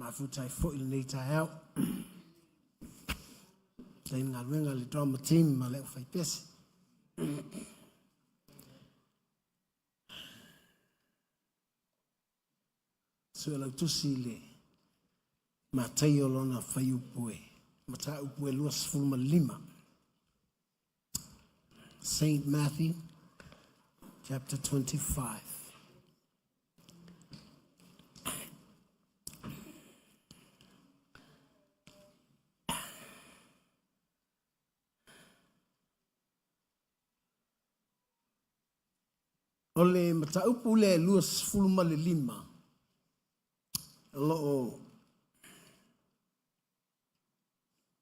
Mafutai fo il nei tai au. Dai ngā ruenga le drama team ma leo fai pesi. Sua lau tusi le matai o lona fai upue. Matai upue luas fulma lima. St. Matthew, chapter 25. Ole mataupu le luas fulma le lima. Lo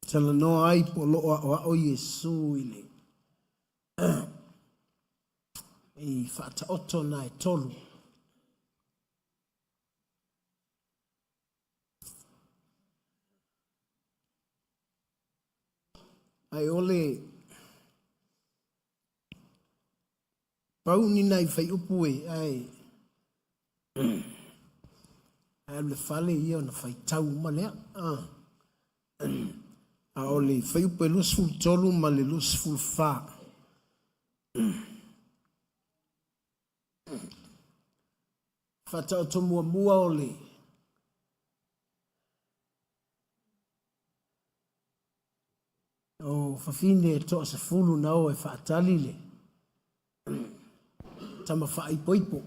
tala no ai po lo o Yesu ile. I fata oto na e tolu. Ai ole pauni nai fai upue ai. Ai le fale ia na fai tau malea. A ole fai upe lus ful tolu ma le lus ful fa. Fata oto mua ole. O fafine e toa se fulu na o e faatali le. Tama fai poipo.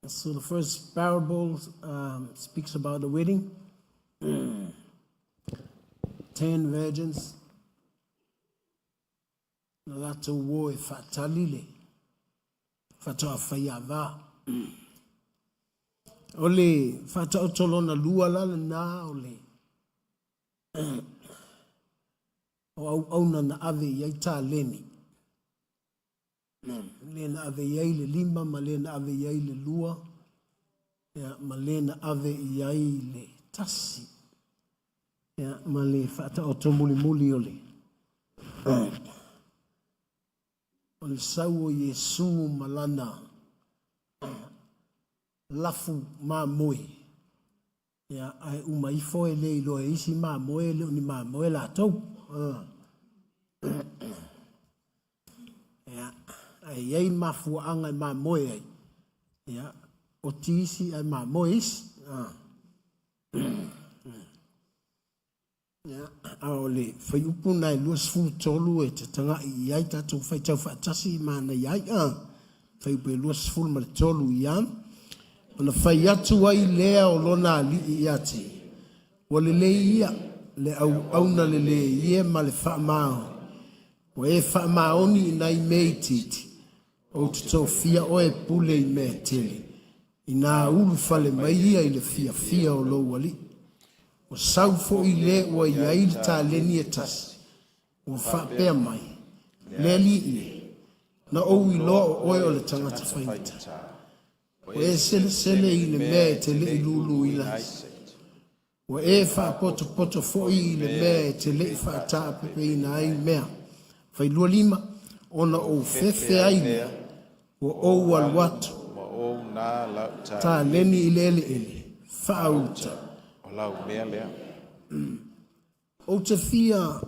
So the first parable speaks about the wedding. 10 virgins. Na lato wo e faatali le. Fata faiava. Ole fata otolona lua lala na ole. O auna na ave yai ta leni. Lena ave yai le lima, ma lena ave yai le lua. Ma lena ave yai le tasi. Ma le fata otomuli muli ole. O le sau o Yesu malana lafu ma moe. Ai umaifo e le ilo e isi ma moe le uni ma moe la tau. Ai ei mafuanga e ma moe ai. O tisi ai ma moe isi. Aole fai upuna e luas fulu tolu e te tanga i ai tatu fai tau fatasi mana i ai fai upe luas fulu ma le tolu i am ona fai atu ai lea o lona ali i ati o le le ia le au na le ia ma le wha mao o e wha maoni i nai mei titi o tuto fia o e pule i mea tele i nā ulu fale mai ia i le fia o lo wali o sau fo i le o i aile ta leni e tasi. O whapea mai. Le li i. Na ou i loa o oe o le tangata whainita. O e sele i le mea e te le i lulu i lais. O e wha poto fo i le mea e te le i wha taa pepe i na ai mea. Whai lua lima. Ona o fefe ai mea. O ou al watu. Ta leni i le ele. Wha auta. O te fia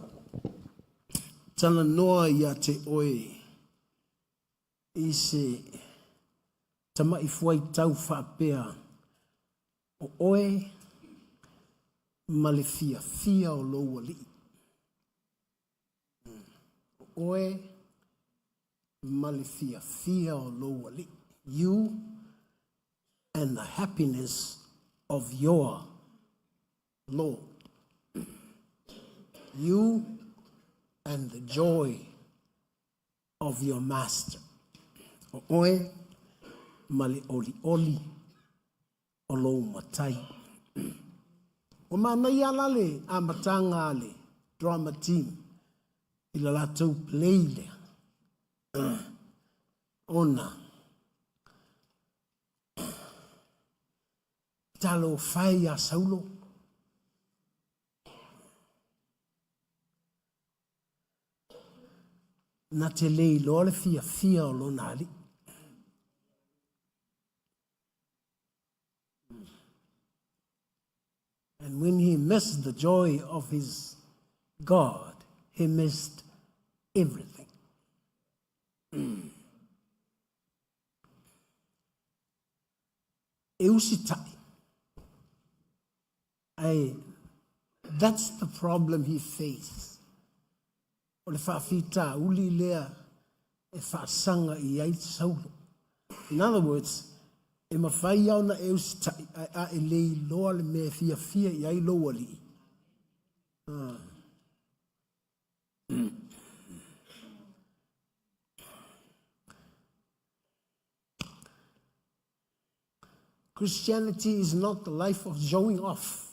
tana noa ia te oe i se tama i fuai tau whapea o oe ma le fia o loua li. O oe ma le fia o loua li. You and the happiness of your Lord. You and the joy of your master. O oe mali oli o lou matai. O manai alale a matanga ale drama team i la latou play le. Ona. Talo fai a Saulo. Na te lei loa le fia o lo nali. missed the joy of his God. He missed everything. That's the problem he faced. O le whaafita uli lea e whaasanga I ai Saulo. In other words, e mawhai au na eusitai a e lei loa le mea fia I ai Aloalii. Christianity is not the life of showing off.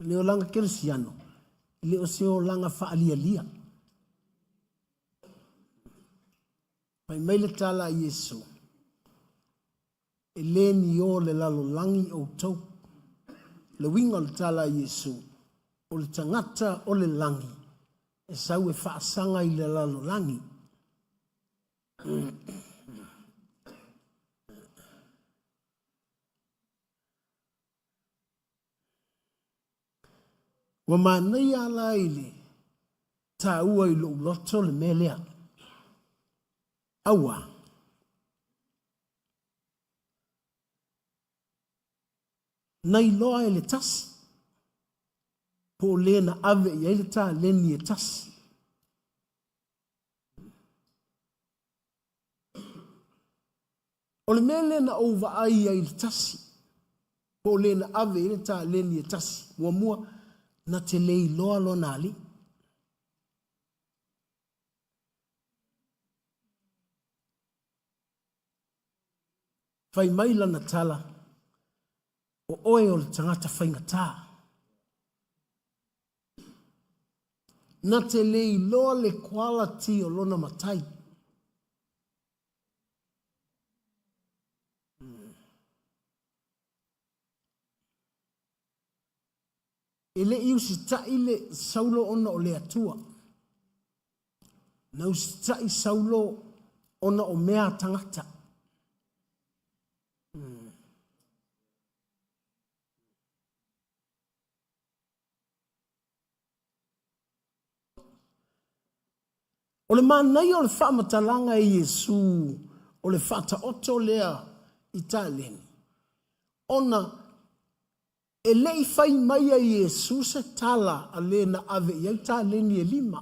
Leo langa Kirisiano, leo seo langa whaalialia. Pai mai le tala Yesu, e le ni o le lalolangi o tau. Le winga le tala Yesu, o le tangata o le langi, e sau e whaasanga I le lalolangi. Wa manai ala ile ta ua I lo loto le melea. Awa. Nai loa ele tasi. Po le na ave I ele ta leni e tasi. O le mele na ova ai ele tasi. Po le na ave ele ta leni e tasi. Wa mua na te lei loa lo nali. Fai maila na tala o oe o le tangata whaingata. Na te lei loa le quality o lona matai. Ele iu si tai le Saulo ona o le atua. Na usi tai Saulo ona o mea tangata. O le manai o le whaamatalanga I Yesu, o le whaata oto lea I tāleni. Ona e lei whai mai a Yesu se tala a le na ave I ai tāleni e lima.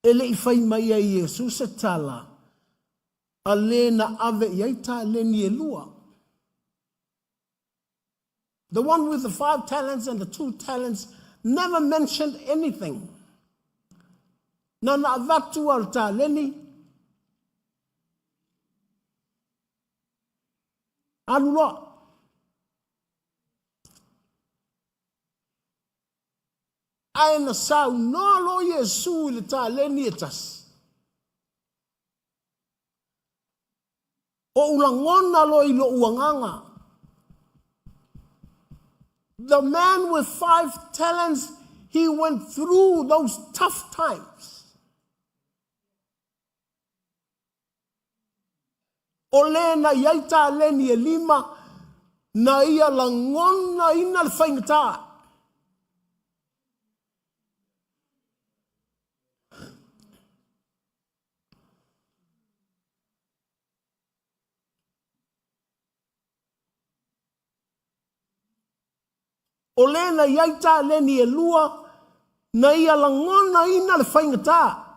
E lei whai mai a Yesu se tala a le na ave I ai tāleni e lua. The one with the 5 talents and the 2 talents never mentioned anything. Na na avatu al tāleni. Aluloa. Aina sau no lo Yesu le tāleni etas. O ulangona lo ilo uanganga. The man with 5 talents, he went through those tough times. O le na iai tāleni e lima, na ia langona ina le whaingata. O le na iai tāleni e lua, na ia langona ina le whaingata.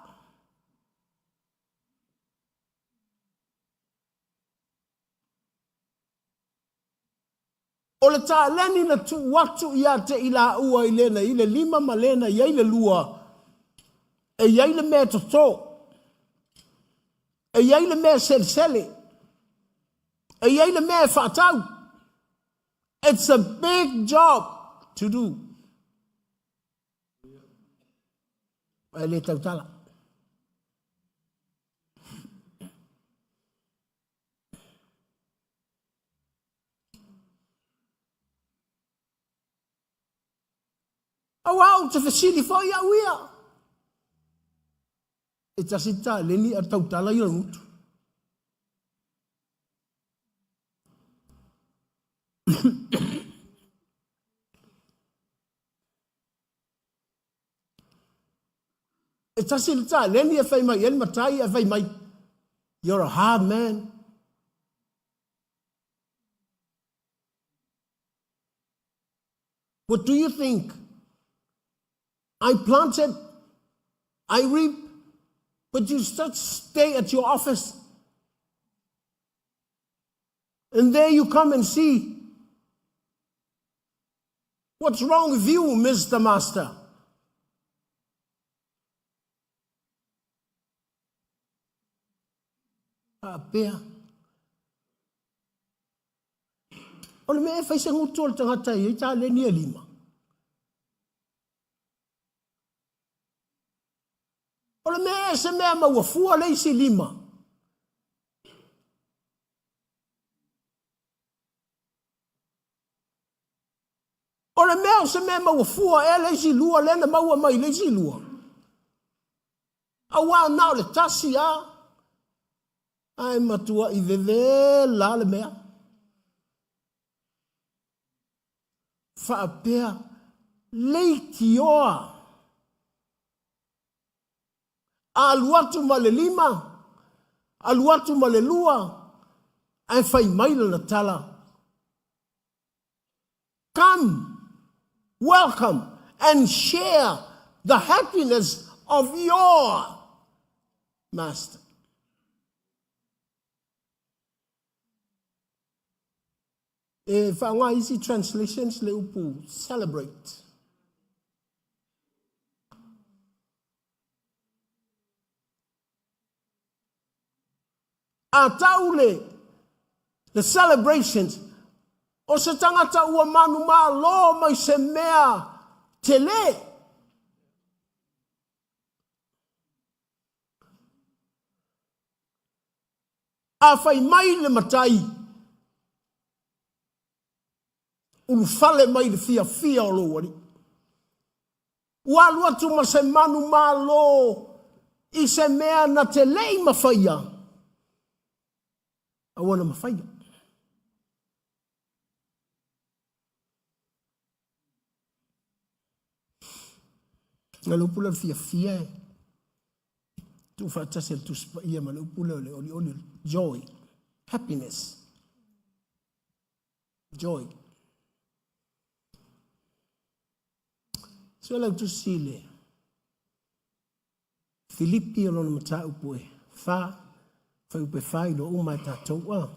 O le tāleni na tu watu ia te ila ua I le na I le lima ma le na iai le lua. E iai le mea toto. E iai le mea sele. E iai le mea whaatau. It's a big job to do. E le tautala. Au au te whasili whai au ia. E tasi tāleni a tautala I ngutu. tasi le ta leni e fai mai el matai e fai mai. You're a hard man. What do you think? I planted, I reap, but you stay at your office. And there you come and see. What's wrong with you, Mr. Master? Pea. O le mea fai se ngutu o le tangata i ta le nia lima. O le mea se mea mauafua le isi lima. O le mea se mea mauafua e le isi lua le na maua mai le isi lua. Awa nao le tasi a. Ai matua i veve la le mea. Whaapea leiti oa. Aluatu ma le lima. Aluatu ma le lua. Ai fai maila na tala. Come, welcome, and share the happiness of your master. Whaanga easy translations le upu, celebrate. A taule, the celebrations, o se tangata ua manu maa lo mai se mea te le. A fai mai le matai. Ulu fale mai le fia o lo wari. Ua lua tu ma se manu ma lo i se mea na te lei mawhaia. Awana mawhaia. Nga lo pula fia e. Tu whatasel tu spa ia ma lo pula le oli joy. Happiness. Joy. So like to see le. Filipi o lona mata upu e. Fa upe fai lo umai tatou a.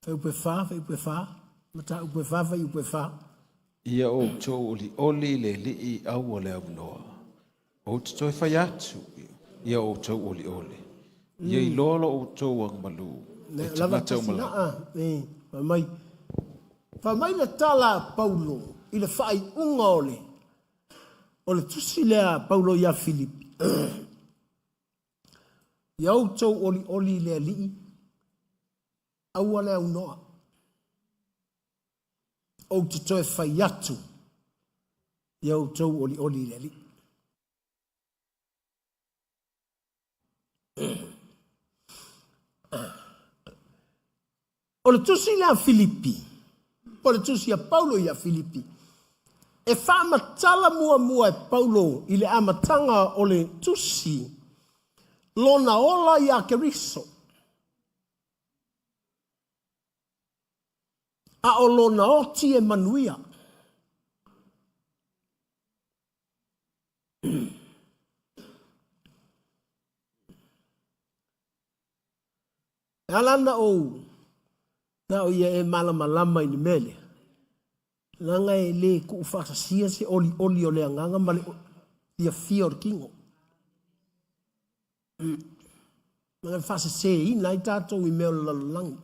Fa upe fa. Mata upe fa. Ia o tō oli le li I au o le au noa. O te toi whai atu. Ia o tō oli. Ia I lolo o tō ang malu. E tangata o malau. Whamai le tala Paulo. I le whai unga ole. O le tusi lea Paulo ia Filipi. Ia o tō oli lea li. Au o le au noa. O te toe whai atu. Ia o tau oli leli. O le tusi lea Filipi. O le tusi a Paulo ia Filipi. E whamatala mua e Paulo I le amatanga o le tusi. Lona ola ia keriso. A o lona oti e manuia. Alana o na o ia e malama I ni mele. Langa e le ku whakasia se oli o le anganga male ia fia o kingo. Mga whasa se I nai tātou I meo lalalangi.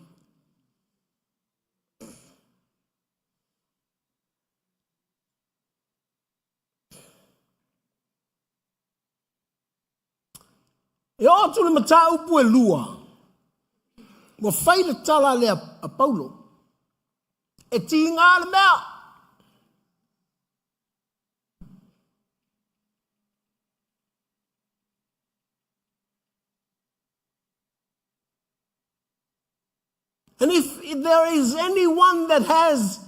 E o tu le mata upu e lua. Mo fai le tala le a Paulo. E ti ngā le mea. And if there is anyone that has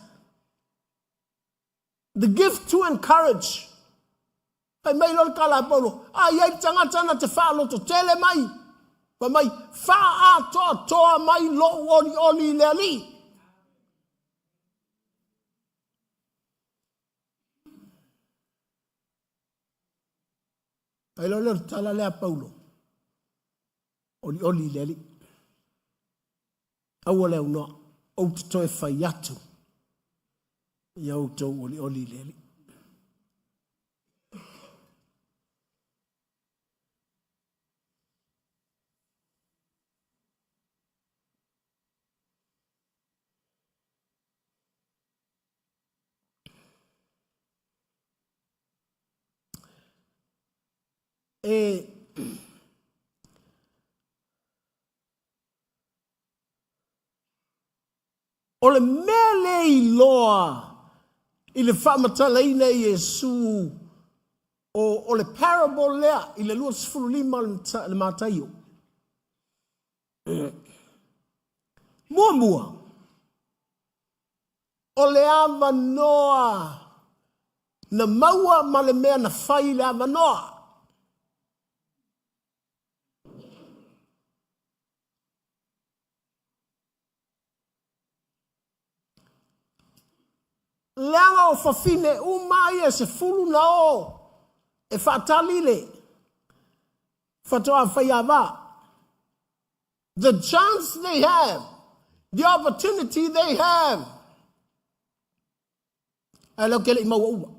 the gift to encourage, ai mai lor kala Paulo, ai tangata te whaalo to tele mai, pa mai wha a toa mai lo oli le ali. Ai lor tala lea Paulo, oli le ali. Awale unoa, o te toe whai atu, i au tau oli le ali. O le mele I loa I le whamatalaina I Iesu o le parable lea I le lua sifuru lima le mātaio. Mua. O le ava noa na maua ma le mea na whai le ava noa. Leanga o whawhine umai se fulu na o e whatalile whatoa whaiawa. The chance they have, the opportunity they have. Ai lau kele I maua ua.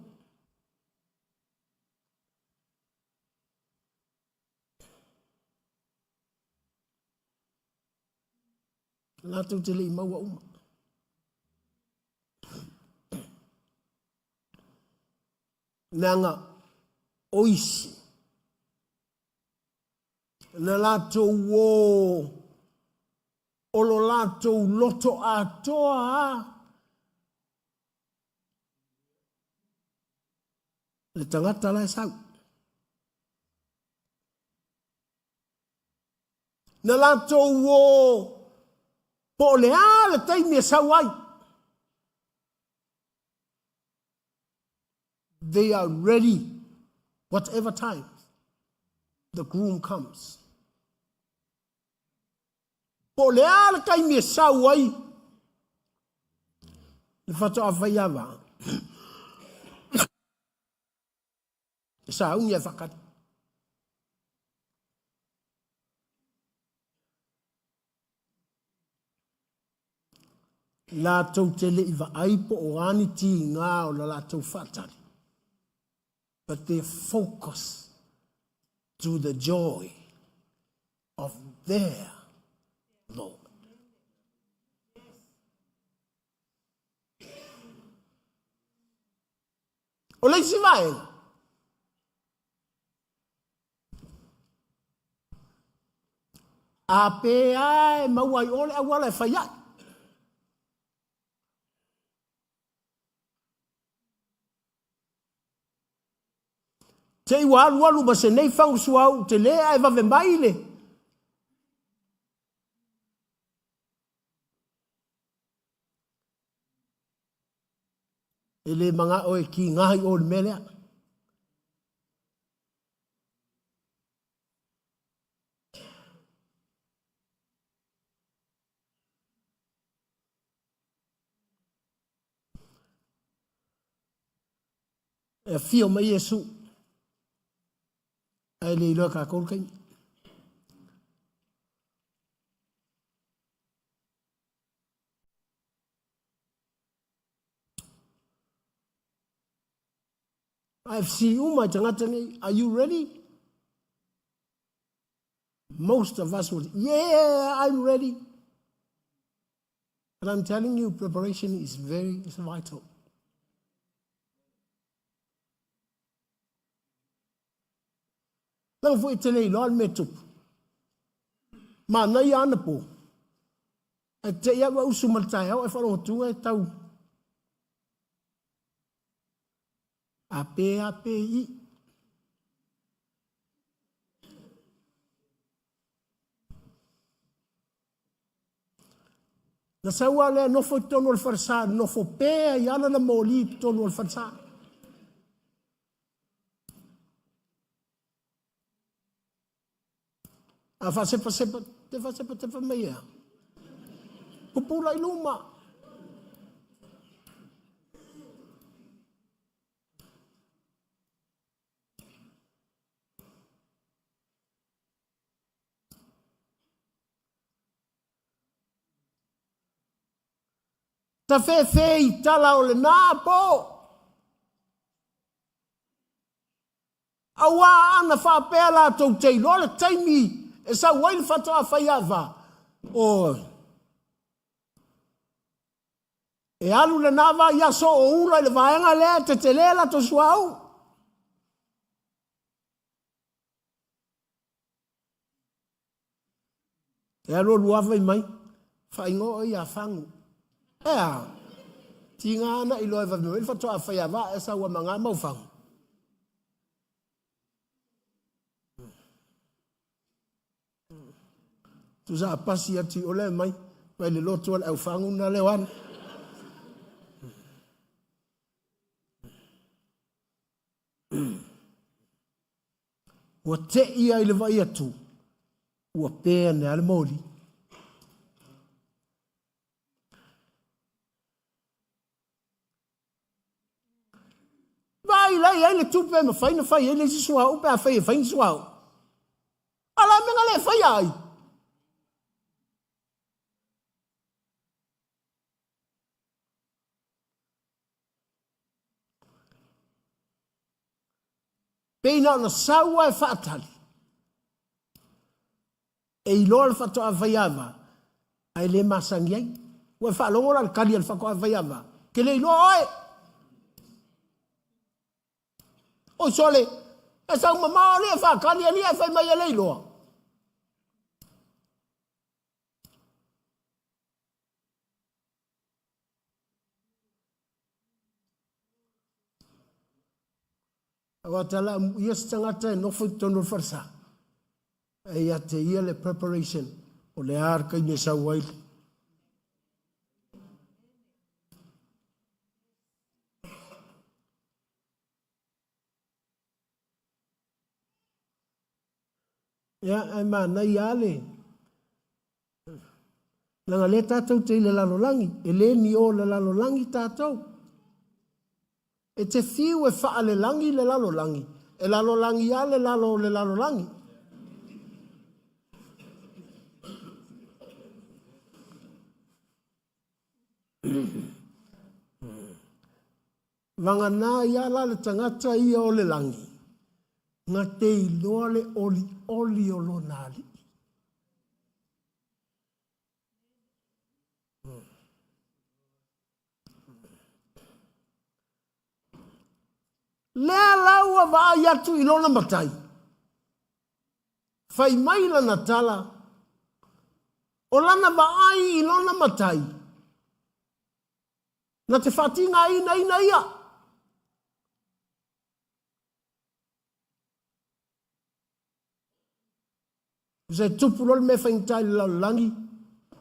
Lātou tele I maua uma. Nanga oisi. Na lātou wō. Olo lātou loto atoa. Le tangata lai sau. Na lātou wō. Po le a le taimi e sau ai. They are ready, whatever time the groom comes. Po le ala kai me sau ai. Le fato a vaiava. Sa unia fakat. La tau tele iwa aipo o ani ti ngā o la tau fatari. But they focus to the joy of their Lord. O leisi vai. A pe ai mauai ole a wala e whaiai. Te iwa alu ba se nei whangu suau te lea e wawe maile. E le manga oe ki ngahi o le melea. E fio mai Iesu. Ai le iloa ka kolkai. I've seen umai tangata nei. Are you ready? Most of us would, yeah, I'm ready. But I'm telling you, preparation is very vital. Lang fo itele iloa metup. Ma na ia ana po. E te ia wa usu maltai au e wharotunga e tau. Ape I. Na saua le nofo tonu al farsa, nofo pea i ala na moli tonu al farsa. A fa sepa te fa meia. Pupula i luma. Ta fe i tala o le nā po. Awa ana wha pēr la tau tei lola taimi e sa wail whatoa whaiawa. O e alu le nāwa ia so o ura le vaenga lea te lela to suau. E alu luawa i mai. Whaingo i a whangu. Ea, ti ngā ana i loe wawino, il whatoa whaiawa e sa ua manga mauwhang. Tu sa pasi ati ole mai, mai le lotu al au whangu na lewan. Ua te ia i le vai atu, ua pēa ne ale mōli. Vai lai ai le tupe ma fai na fai ele si suau pe a fai fai suau. Ala me ngale fai ai. Peina na saua e fatali. E ilor fato a vaiava. Ai le masangiai. Ua fa longora al kali al fako a vaiava. Ke le ilo oi. O sole, e sa mamao le fa kali ali e fai mai le ilo. Awa tala yes tangata no foi tono farsa. E ia te ia le preparation o le arca i me sa wail. Ya ai mana ia le. Nanga le tātou te le lalolangi, e le ni o le lalolangi tātou. E te fiu e wha le langi le lalolangi. E lalolangi a le lalolangi. Wangana ia la le tangata ia o le langi. Ngā te iloa le oli o lo nāli. Lea laua waa iatu ilona matai. Fai mai lana tala. O lana vaai ilona matai. Na te whatinga ina ia. Se tupulol me whaintai lau langi.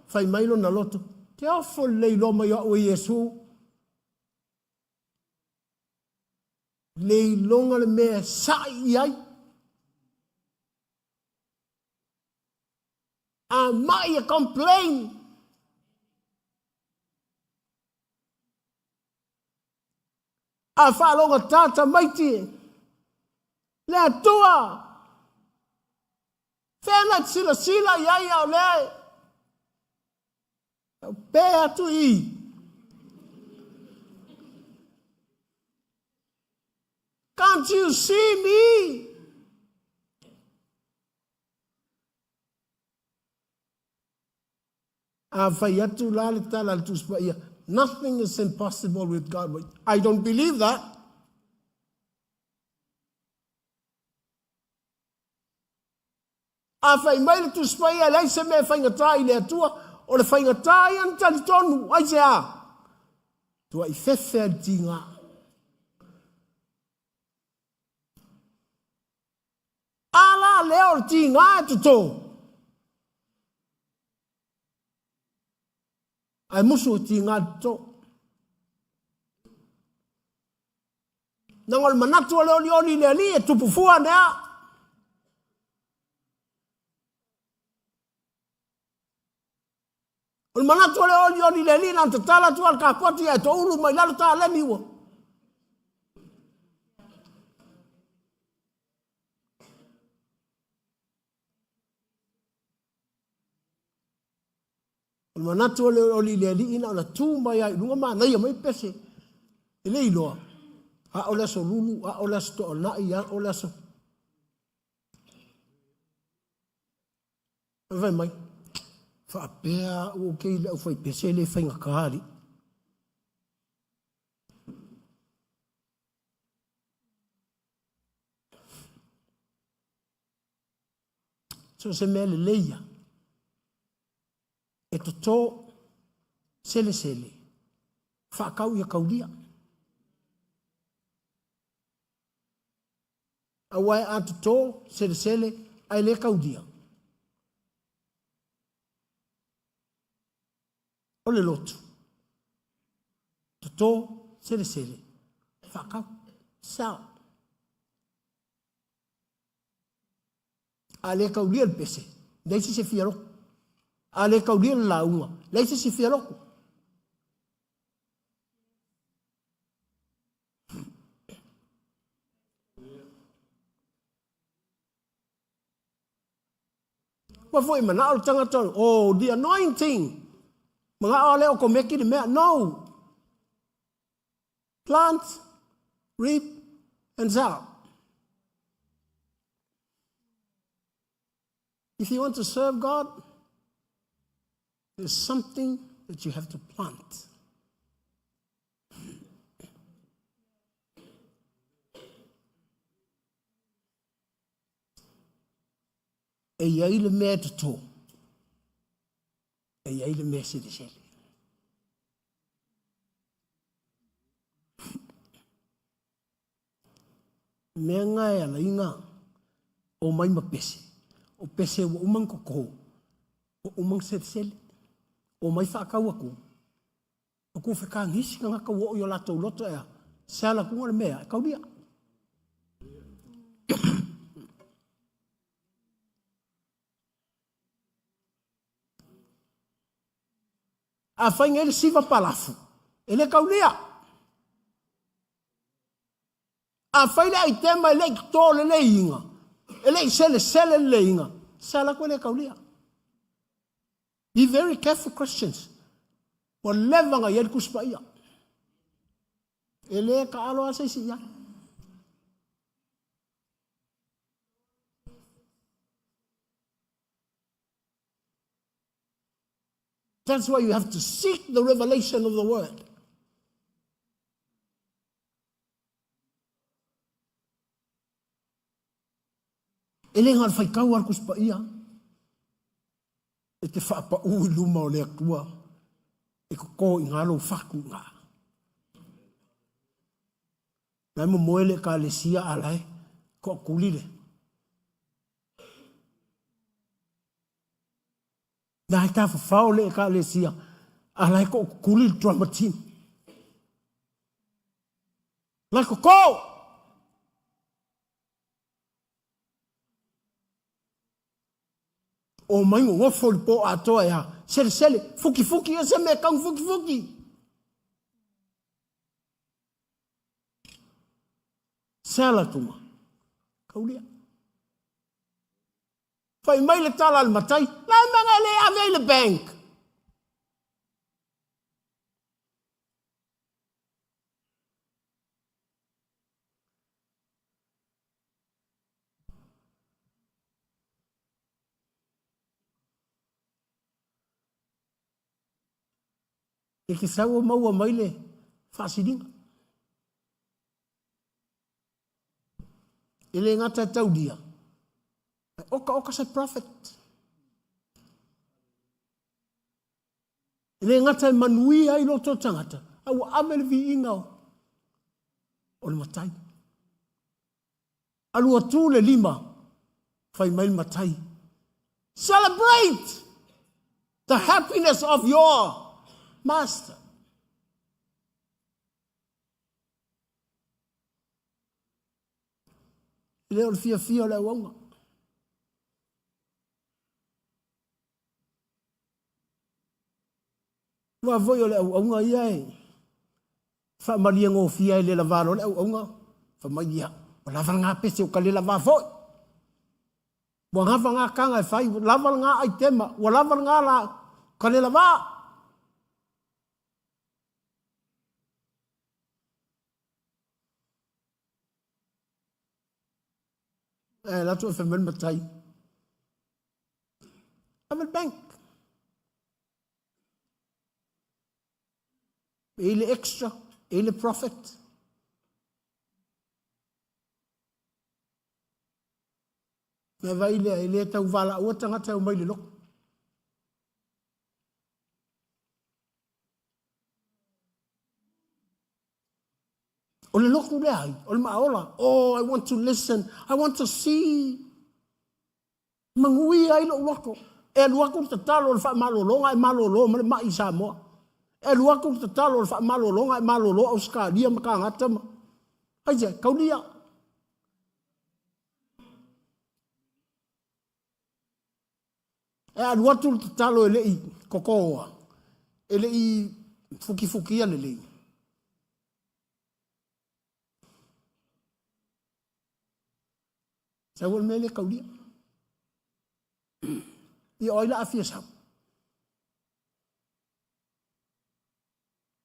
Fai mai lona loto. Te awho leilo mai o Yesu. Leilonga le mea sai ai. A mai a complain. A whalonga tata maiti. Le atua. Whena sila iai au le. Pea atu i. Can't you see me? Nothing is impossible with God. I don't believe that. Afai mai tu spaya lai se me fai ngatai le tua o le fai ngatai an tali tonu ai se a. Tu ai fefe al tinga. Ala leo tinga tu to. ai musu ti ngā to. Nangol manatu ole oli le li e tupu fua nea. Ol manatu ole oli le li nan te tala tu al kapoti e to ulu mai lalu ta le miwa. Ol manatu ole oli le li ina ona tu mai ai lunga ma nei mai pese. Ele iloa. A ola so lulu, a ola so to na ia ola so. Vai mai. Fa pea o ke le o fai pese le fai ngakari. So se mele leia. E to sele. Fa kau ia kaulia. Awai atu to sele ai le kaudia. Ole lotu. To sele. Fakau. Sao. Ale kaudia el pese. Leisi se fiaro. Ale kaudia la uma. Leisi se fiaro. Foi mana tanga to. Oh, the anointing. Mga ole o ko meki de me. No. Plant, reap, and sow. If you want to serve God, there's something that you have to plant. E iai le mea te tō. E iai le mea sele. Mea ngai ala inga o mai ma pese. O pese o umang koko. O umang sele. O mai whakau aku. O ko whika ngisi ka ngaka wo o yo lato loto ea. Sala kunga le mea. E kaudia. A whainga ele siva palafu. Ele kaulia. A whaile ai tema ele i tōle le inga. Ele i sele le inga. Sala ko ele kaulia. Be very careful, Christians. Wa levanga yel kuspa ia. Ele ka alo asa isi ia. That's why you have to seek the revelation of the word. Ele ngal fai kau arkus pa ia. E te whaapa ui luma o lea tua. E ko i ngalo whaku ngā. Nai mo moele ka le sia alai. Ko kulile. Nai ta whawhau le ka le sia. Alai ko kulile 𝚘𝚘𝚙𝚢𝚑. Lai ko ko! O mai ngo fol po atoa ya sele fuki ese me kang fuki sala tuma kaulia fai mai le tala al matai la manga le ave le bank e ki saua maua mai le whaasiringa. E le ngata taudia. Oka sa prophet. E le ngata manui ai loto tangata. Au amel vi ingao. O le matai. Alu atu le 5. Fai mai matai. Celebrate the happiness of your Master. Leo le fia le wonga. Wa voi le wonga ia e. Fa maria ngo fia le lavaro le wonga. Fa maia. La vanga pese o kale lava foi. Wa nga vanga kanga fai lava nga ai tema, wa lava nga la kale lava. La tu fa men matai. Amal bank. Ele extra, ele profit. Na vai ele tau vala o tanga tau mai le loko. O le loko le ai, o le maola. Oh, I want to listen. I want to see. Mangui ai lo loko. E luako te talo le fa malolonga e malolo ma le mai sa mo. E luako te talo le fa malolonga e malolo o ska dia ma ka ngata ma. Ai je, kaulia. E luako te talo ele I kokoa. Ele I fuki ale le. Sa wol mele kaulia. I oila afia sa.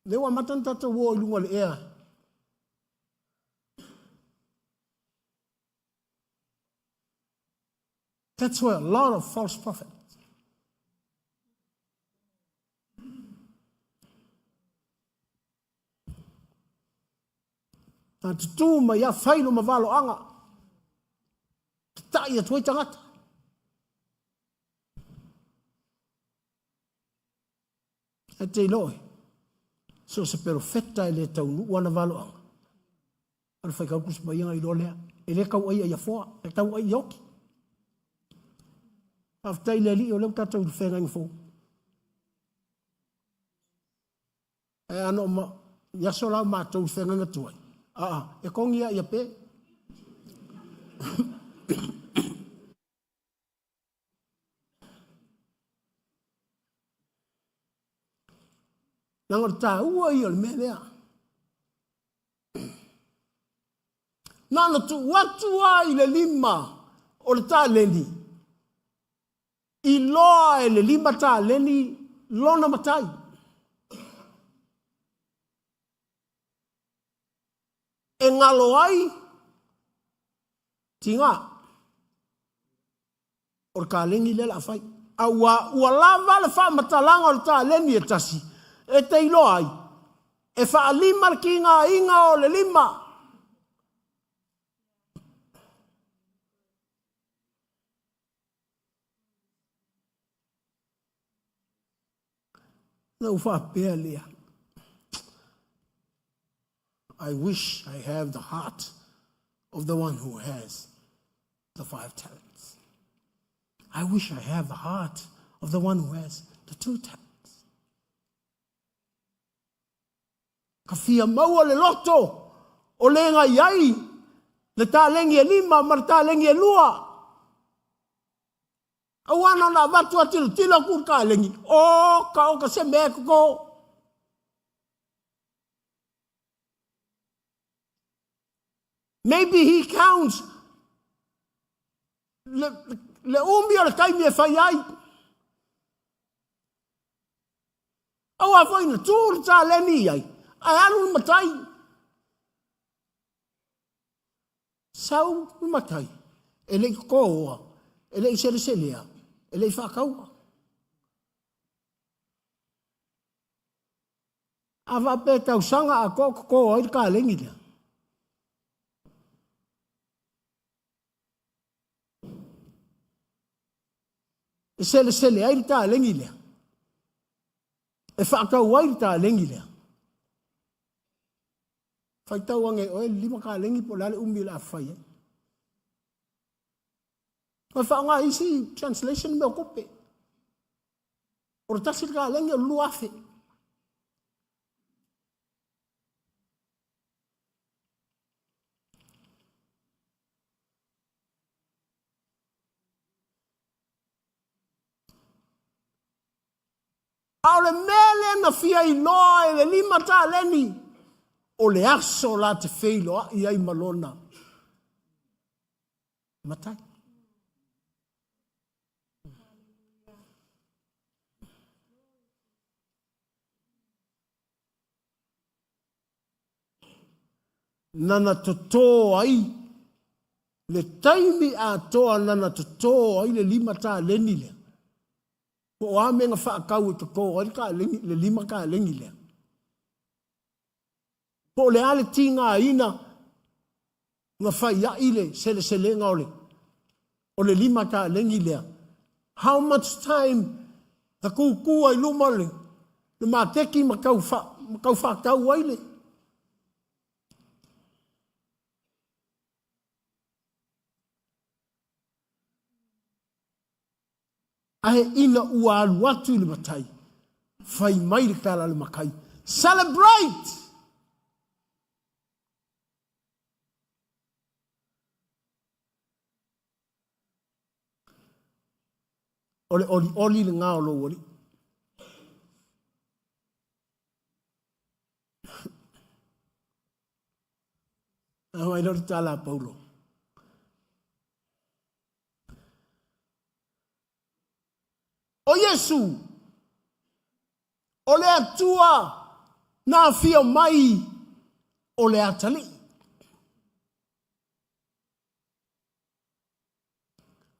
Lewa matanta to wo ilunga le ea. That's where a lot of false prophets. Na tu ma ya failo ma valo anga. Ta ia tuai tangata. E te iloi. So se profeta ele tau wana valo anga. Ana fai kau kusi mai anga ilo lea. Ele kau ai ai afoa. E tau ai yoki. Afta ile li o leo tatau il whenga ingfo. E ano ma. Yaso lau mātou il whenga ngatuai. E kongi ia pe. Nangor ta ua I o le mea lea. Nana tu watua I le lima o le ta leni. I loa e le lima ta leni lona matai. E ngalo ai tinga o le ka lengi le la fai. A ua lava le fa matalanga o le ta leni e tasi. E te ilo ai. E wha lima ki ngā inga o le lima. Nau wha pēr lea. I wish I have the heart of the one who has the 5 talents. I wish I have the heart of the one who has the 2 talents. Ka fia maua le loto o le nga iai le tā lengi e 5 ma le tā lengi e 2. Awana na watu atilu tila kur ka lengi. O ka se me ko. Maybe he counts le umi o le kaimi e whai ai. Awa whaina tūr tā leni ai. Ai anu matai. Sau matai. Ele koa. Ele sele. Ele whakaua. Awa pe tau sanga a koa i ka lengi lea. E sele ai ta lengi lea. E whakau ai ta lengi lea. Fai tau ange oe 5 ka lengi po lale umi la fai. Fai whaonga isi translation me o kope. O tasi ka lengi o luafe. A le mele na fia I loa e le lima ta leni. O le aso la te feilo a I ai malona. Matai. Nana toto ai. Le taimi a toa nana toto ai le lima ta leni le. Po a menga whaakau e kako ai ka lengi, le lima ka lengi le. Po le ale tinga ina nga whai a ile sele sele nga ole. O le lima ka lengi le. How much time ta kuku ai lumale. Le mateki makau whaakau ai le. Ahe ina ua alu atu le matai. Whai mai le kala le makai. Celebrate! Ole oli le ngā olo oli. Ai lori tala Paulo. O Yesu, o le atua na fia mai o le atali.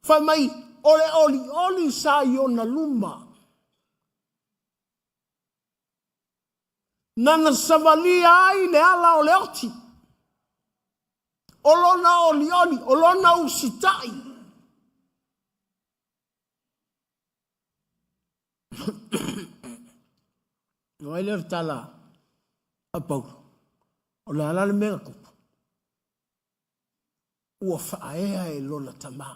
Fai mai o le oli sa i ona luma. Nana savalia ai le ala o le oti. O lona oli, o lona usitai. No ai le tala a Paulo. O le ala le mea kupu. Ua whaea e lona tama.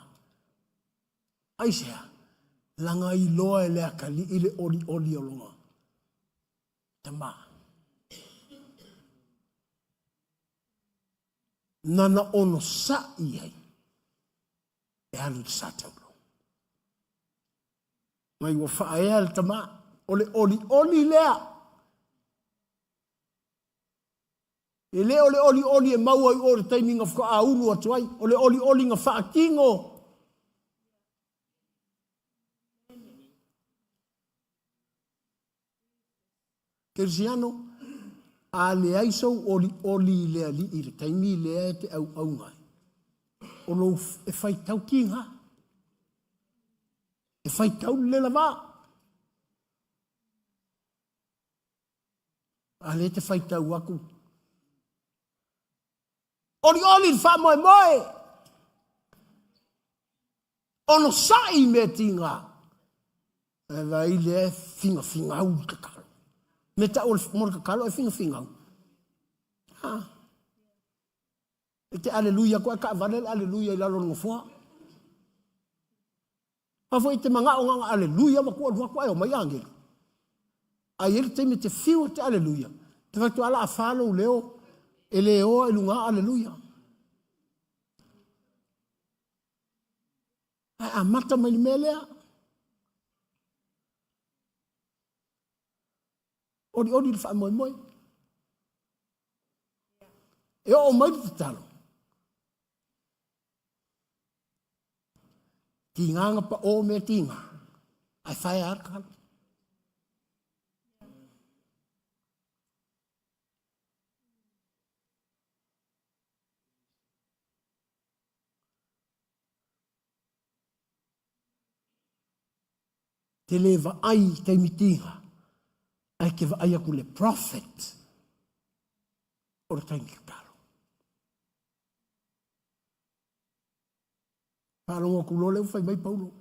Aisea, langa I loa e lea kali I le oli o longa. Tama. Nana ono sa I ai. E alu le sa taulo. Mai ua whaea le tama. O le oli lea. E le oli e maua I ore taiminga whaka a uru atu ai. O le oli nga whaakingo. Kersiano, a le aisau oli lea li I le taimi lea te au ngai. O lo e whai tau kinga. E whai tau le lava. A le te whai tau aku. Oli wha moe moe. Ono sai me tinga. E vai le finga au kakalo. Me ta o mo kakalo e finga au. Ha. E te aleluia ko ka vale aleluia I lalo ngofua. Pa foi te manga o nga aleluia ma ko ko ai o mai angel. Ai ele te me te fiu te aleluia. Te vai tu ala afalo leo. Ele o lunga aleluia. A mata mai melea. Odi fa moi. E o mai te talo. Tinga pa o me tinga. Ai fai arka. Te leva ai te mitinga. Ai ke va ai aku le prophet. O le taingi talo. Parongo kulole u fai mai Paulo.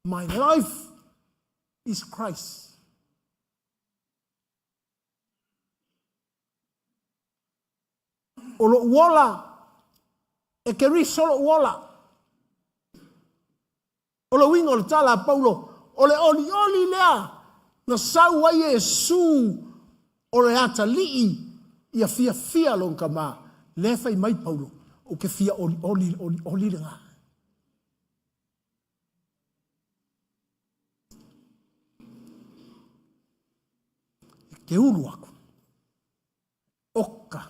My life is Christ. O lo uola. E ke ri solo uola. O lo wingo le tala Paulo. O le oli lea. Na sau ai e su. O le ata lii. Ia fia lon kama. Le fai mai Paulo. O ke fia oli nga. ke ulu aku. Oka.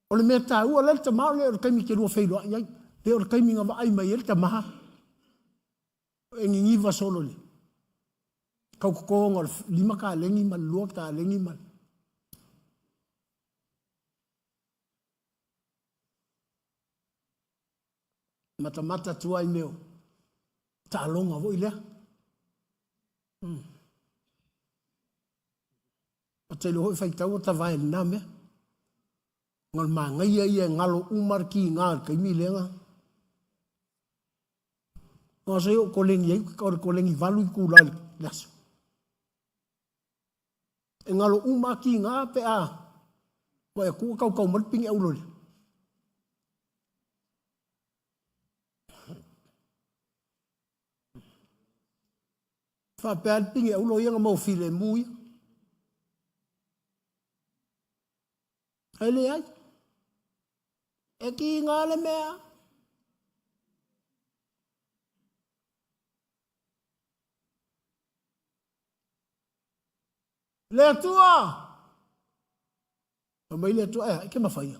O le mea tā ua le tamau le o le kaimi ke rua whailoa iai. Le o le kaimi ngā waai mai ele tamaha. E ngingiva solo le. Kau kukonga o le 5 ka lengi ma lua ka lengi ma. Mata tuai meo. Ta longa vo ilea. O te loho i whaitau o ta vai na mea. Ngal maa ngai ia ngalo umar ki ngā kaimi lenga. Ngā se o kolengi ei, o kolengi valu i kūlai laso. E ngalo umar ki ngā pe a. Wa e kua kau maripingi au lori. Fa pe alpingi au lori nga mau file mui. Ele ai. E ki ngā le mea. Le atua. O mai le atua, e ke mawhaia.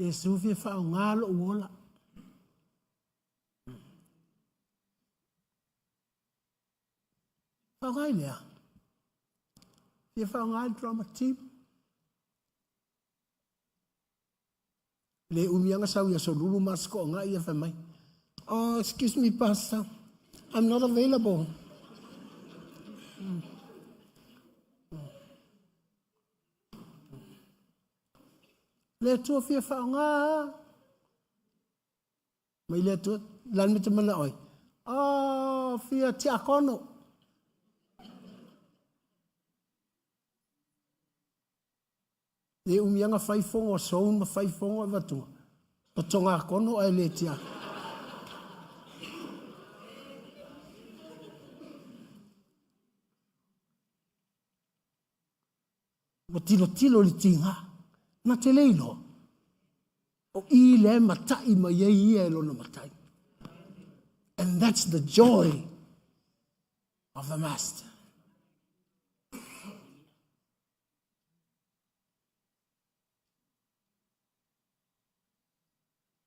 Yesu fie whao ngālo uola. Whao ngai lea. Fie whao ngai drama team. Le umianga sau ia so lulu masko nga ia fa mai. Oh, excuse me, pastor. I'm not available. Le tua fia fa nga. Mai le tua lan me te mana oi. Oh, fia tia kono. Le umianga fai fongo so ma fai fongo vatu. Patonga kono ai le tia. Tilo li tinga. Na te leilo. O I le matai ma ye ia lo na matai. And that's the joy of the master.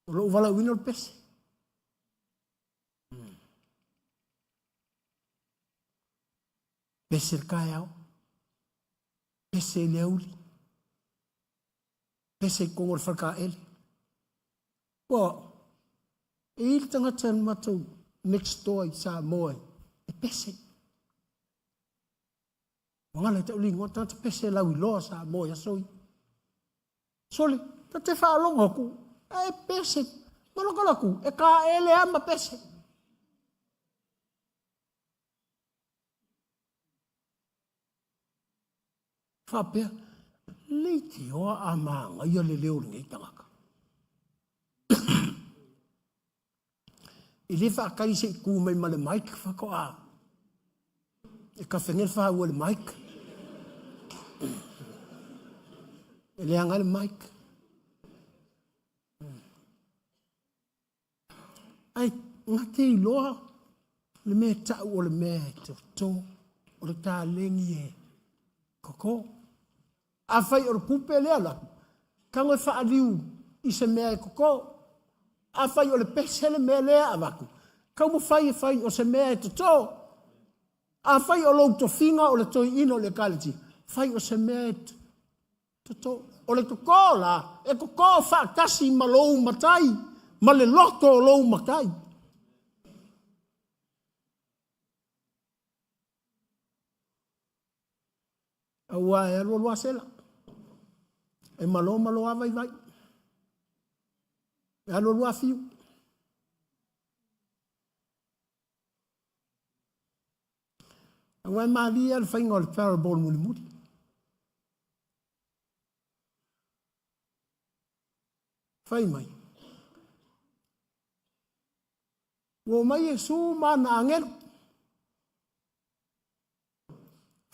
Lo vala winner pese. Pese kaya. Pese leuli. Pese kongor whaka ele. Well, il tangata matou next door I sa moe. E pese. Wangala te ulingo tangata pese lau I loa sa moe asoi. Sole, ta te whaalonga ku. E pese. Malokala ku. E ka ele ama pese. Whapea. Leiti oa a maanga ia le leo ringa I tangaka. I le whaakari se I kūmei ma le maik whako a. E ka whengel whaua le maik. E le anga le maik. Ai, ngate I loa. Le mea tau o le mea tō. O le tā lengi e. Koko. A whai o le pupe lea la. Kango e whaariu I se mea e koko. A whai o le pese le mea lea a waku. Kau mo whai e whai o se mea e tō. A whai o lou to whinga o le toi ino le kaliti. Whai o se mea e tō. O le koko la. E koko whaakasi ma lou matai. Ma le loto o lou matai. Aua e alua sela. E malo avai vai. E alua fiu. Aua e maria le whainga o le parable muli muli. Whai mai. Wo mai e su mana angelu.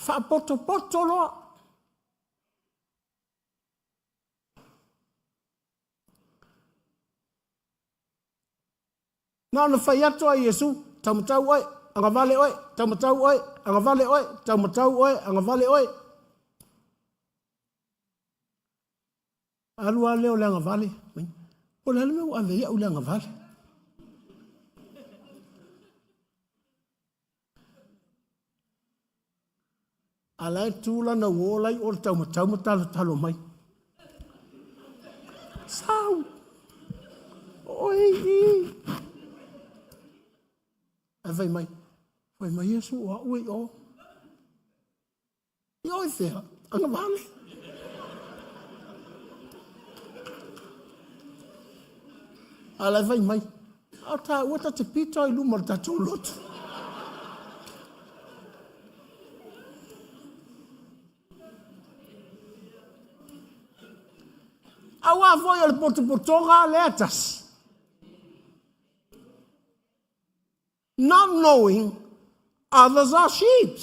Wha poto loa. Na ona whai atu a Iesu, taumatau oi, anga vale oi, taumatau oi, anga vale oi, taumatau oi, anga vale oi. Alua leo le anga vale. O le alme o avea o le anga vale. Alai tūla na uolai o le taumatau matalo talo mai. Sau. Oi i. Ai vai mai. Vai mai Iesu o ui o. I oi fea. Anga vale. Alai vai mai. Au ta uata te pita i luma ta tō lotu. Awa foi al potopotonga letters. Not knowing others are sheep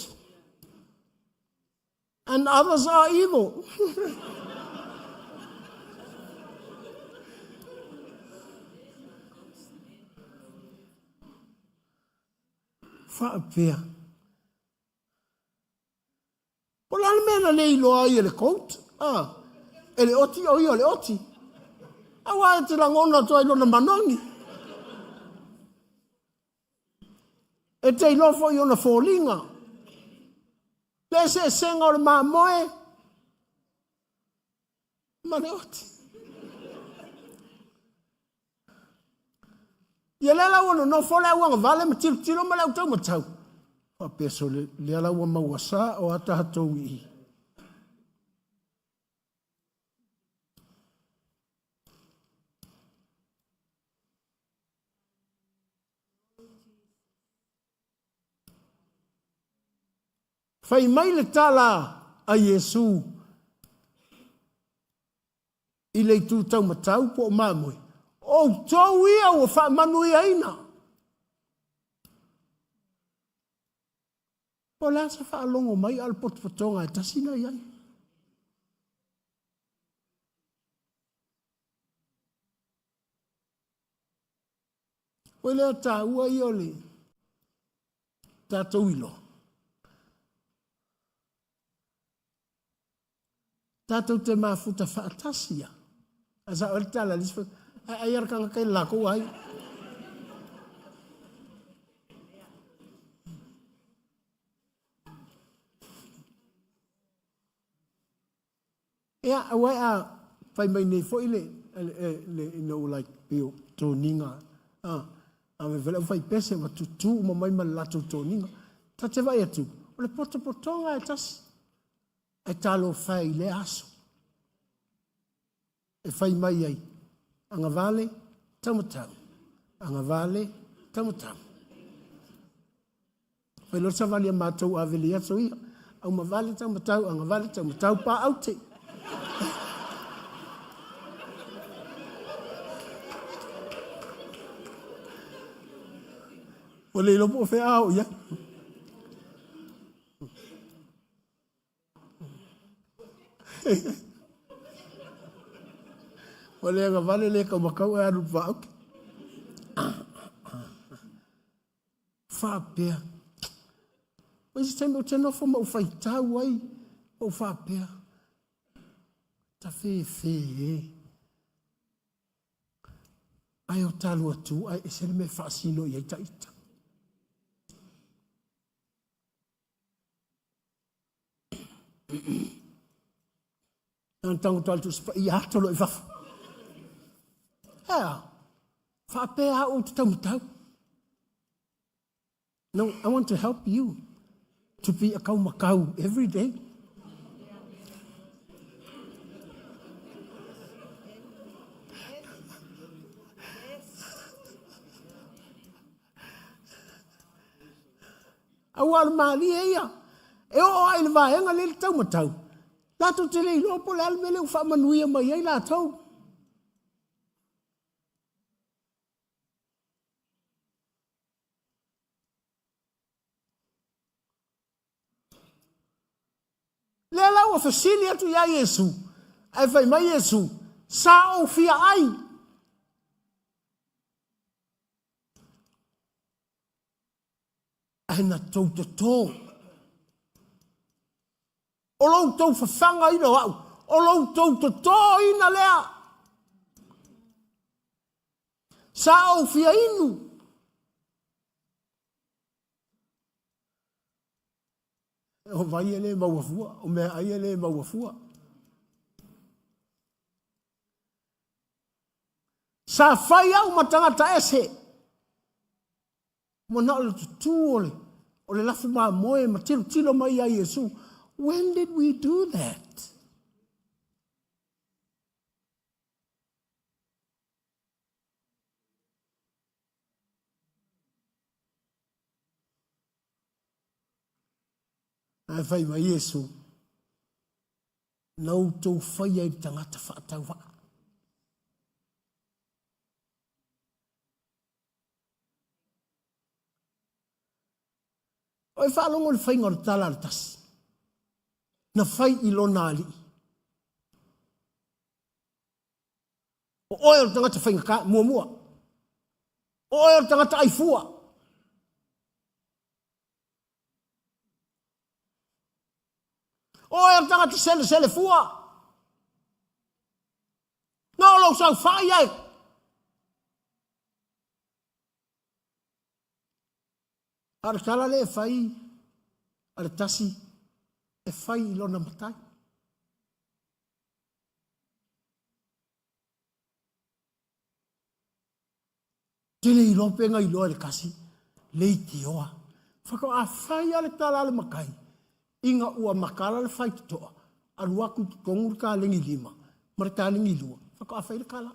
and others are evil. Whaapea. Pola mena nei loa i le coat. Ele oti o io le oti. Awa e te langona toa ilo na manongi. E te ilofo i ona fōlinga. Le se senga o le maa moe. Ma le oti. Ia lela ua no fole ua nga vale ma tilo ma lau tau matau. Wa peso le lela ua mawasa o ata hatou i. Fai mai le tala a Iesu i le tu tau matau po mamoi. O tau ia o wha manu ia ina. Po la sa wha alongo mai al potpotonga e tasina iai. O lea ta ua i ole. Tātou ilo. Tātou te mafuta whaatasia. Asa o le tala lisfa. Ai arakanga kai lako ai. Ea awai a whai mai nei fo ile no like pio tō ninga. A me vele whai pese wa tutu ma mai ma lato tō ninga. Ta te vai atu. O le potopotonga e tasi. E talo whai le aso. E whai mai ai. Anga vale, taumatau. Anga vale, taumatau. Whai losa vale a mātou a vele aso ia. Au ma vale taumatau, anga vale taumatau pa au te. O le lopo o whea au ia. O le anga vale le ka makau e anu whauk. Whapea. O isi taime o tēnā wha mau whaitau ai. O whapea. Ta whee. Ai o talu atu, ai e sere me whaasino i aita ita. Ang tango talu tu spa i atolo i wafu. Whapea o te taumatau. No, I want to help you to be a kaumakau every day. Awal mali ia. E o ai le vaenga le taumatau. Lato te le lopo le almele u whamanuia mai ai la tau. Le lau a fasili atu ia Iesu. Ai whai mai Iesu. Sa o fia ai. ai na tau te tō. O lau tau whawhanga ina wau. O lau tau te tō ina lea. Sa au fia inu. O vai ele mauafua. O mea ai ele mauafua. Sa whai au matangata ese. Mona o le tutu ole. O le lafu maa moe ma tilo mai a Yesu. When did we do that? Ai whai mai Yesu. Nau tau whai ai tangata whaatau waa. Oi whaalongo le whai ngor tala le tasi. Na whai ilona ali. O oe o tangata whai ngaka mua. O oe o tangata aifua. O oe o tangata sele fua. Nga o lau sau whai ai. Ara kala le whai. Ara tasi. E whai ilona matai. Tele i lopenga i loa le kasi. Leiti oa. Whakao a whai ale tala ale makai. Inga ua makala le whai toa. Aluaku kongur ka lengi lima. Marita lengi lua. Whakao a whai le kala.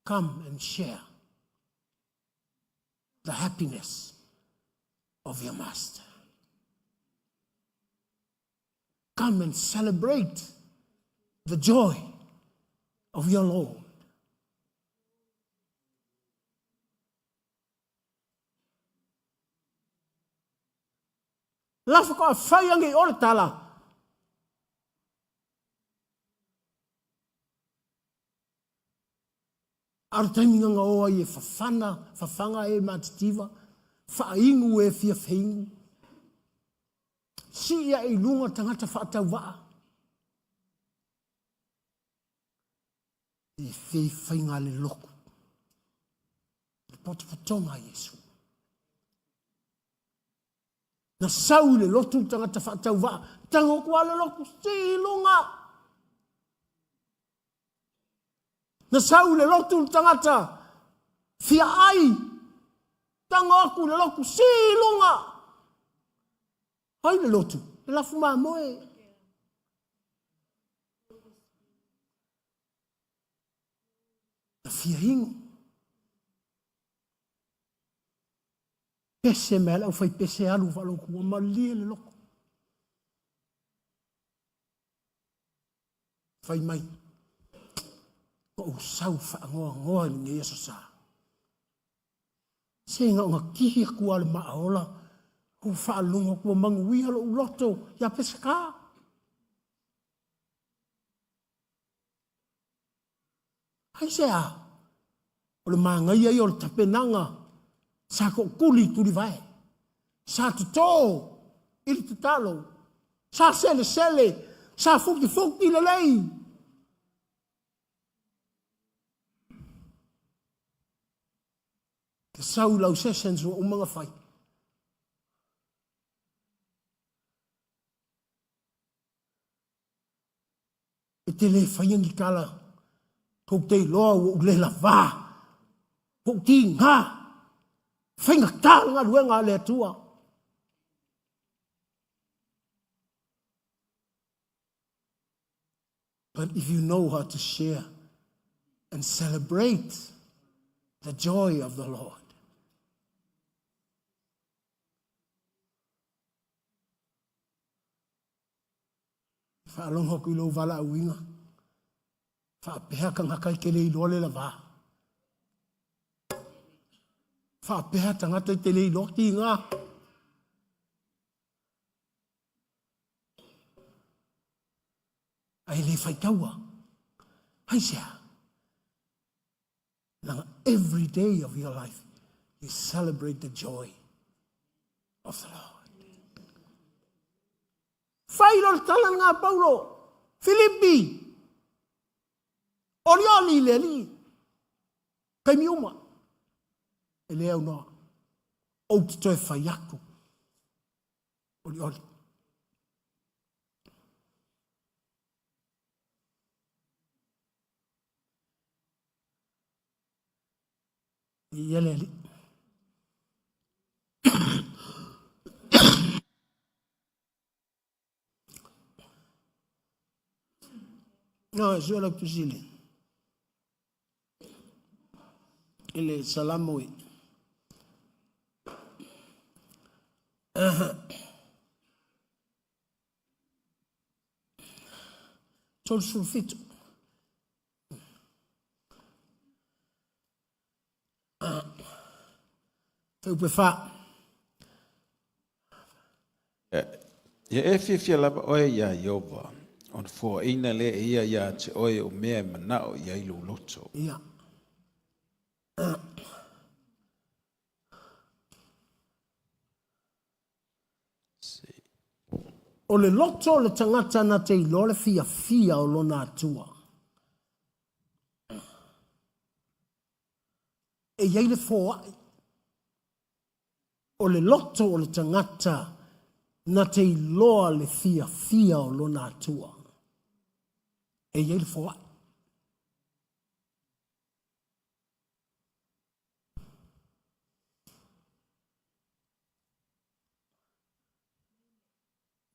Come and share the happiness of your master. Come and celebrate the joy of your Lord. Lafa ko a whaiangi o le tala. Ar taiminga nga oa i e whawhanga e matitiva, whaingu e fia whaingu. Si ia i lunga tangata whaatau waa. I whainga le loko. Le potopotonga Yesu. Na sau le lotu tangata whaatau waa. Tango kua le loko si lunga. Na sau le lotu tangata fia ai. Tango aku le loku si lunga. Hai le lotu. Le lafu maa moe. Na fia hingo. Pese mele au fai pese alu walo kua malia le loko. Fai mai. O sau whaangoa ngoa ni nge Yesu sa. Se nga kihi kua le maaola. O whaalunga kua manguia lo uloto. Ya pese ka. Hai sea. O le maangai ai o le tapenanga. Sa ko kuli tuli vai. Sa tuto. Ili tutalo. Sa sele. Sa fukti le lei. Te sau lau sessions o umanga whai. E te le whaiangi kala. Kou te loa o le la wā. Kou ti ngā. Whainga tālanga ruenga le atua. But if you know how to share and celebrate the joy of the Lord, whaalong hoku ilo wala uinga. Whaapeha ka ngakai ke le ilo le la wā. Whaapeha tangata te le ilo ti ngā. Ai le whaitaua. Hai sea. Nanga every day of your life, you celebrate the joy of the Lord. Whairo tala ngā Paulo, Filipi, Aloalii le li, kai miuma, e leo noa, o te toi whai aku, Aloalii. Ia le li. No, es yo la kusile. Ele salamu e. Tol sulfito. Fai upefa. Ia e whiwhia lava oe ia Iova. On fo ina le ia ia te oe o mea manao ia ilu loto. Ia. O le loto le tangata na te ilo le fia o lona atua. E iei le fōai. O le loto o le tangata na te iloa le fia o lona atua. E iei le fōai.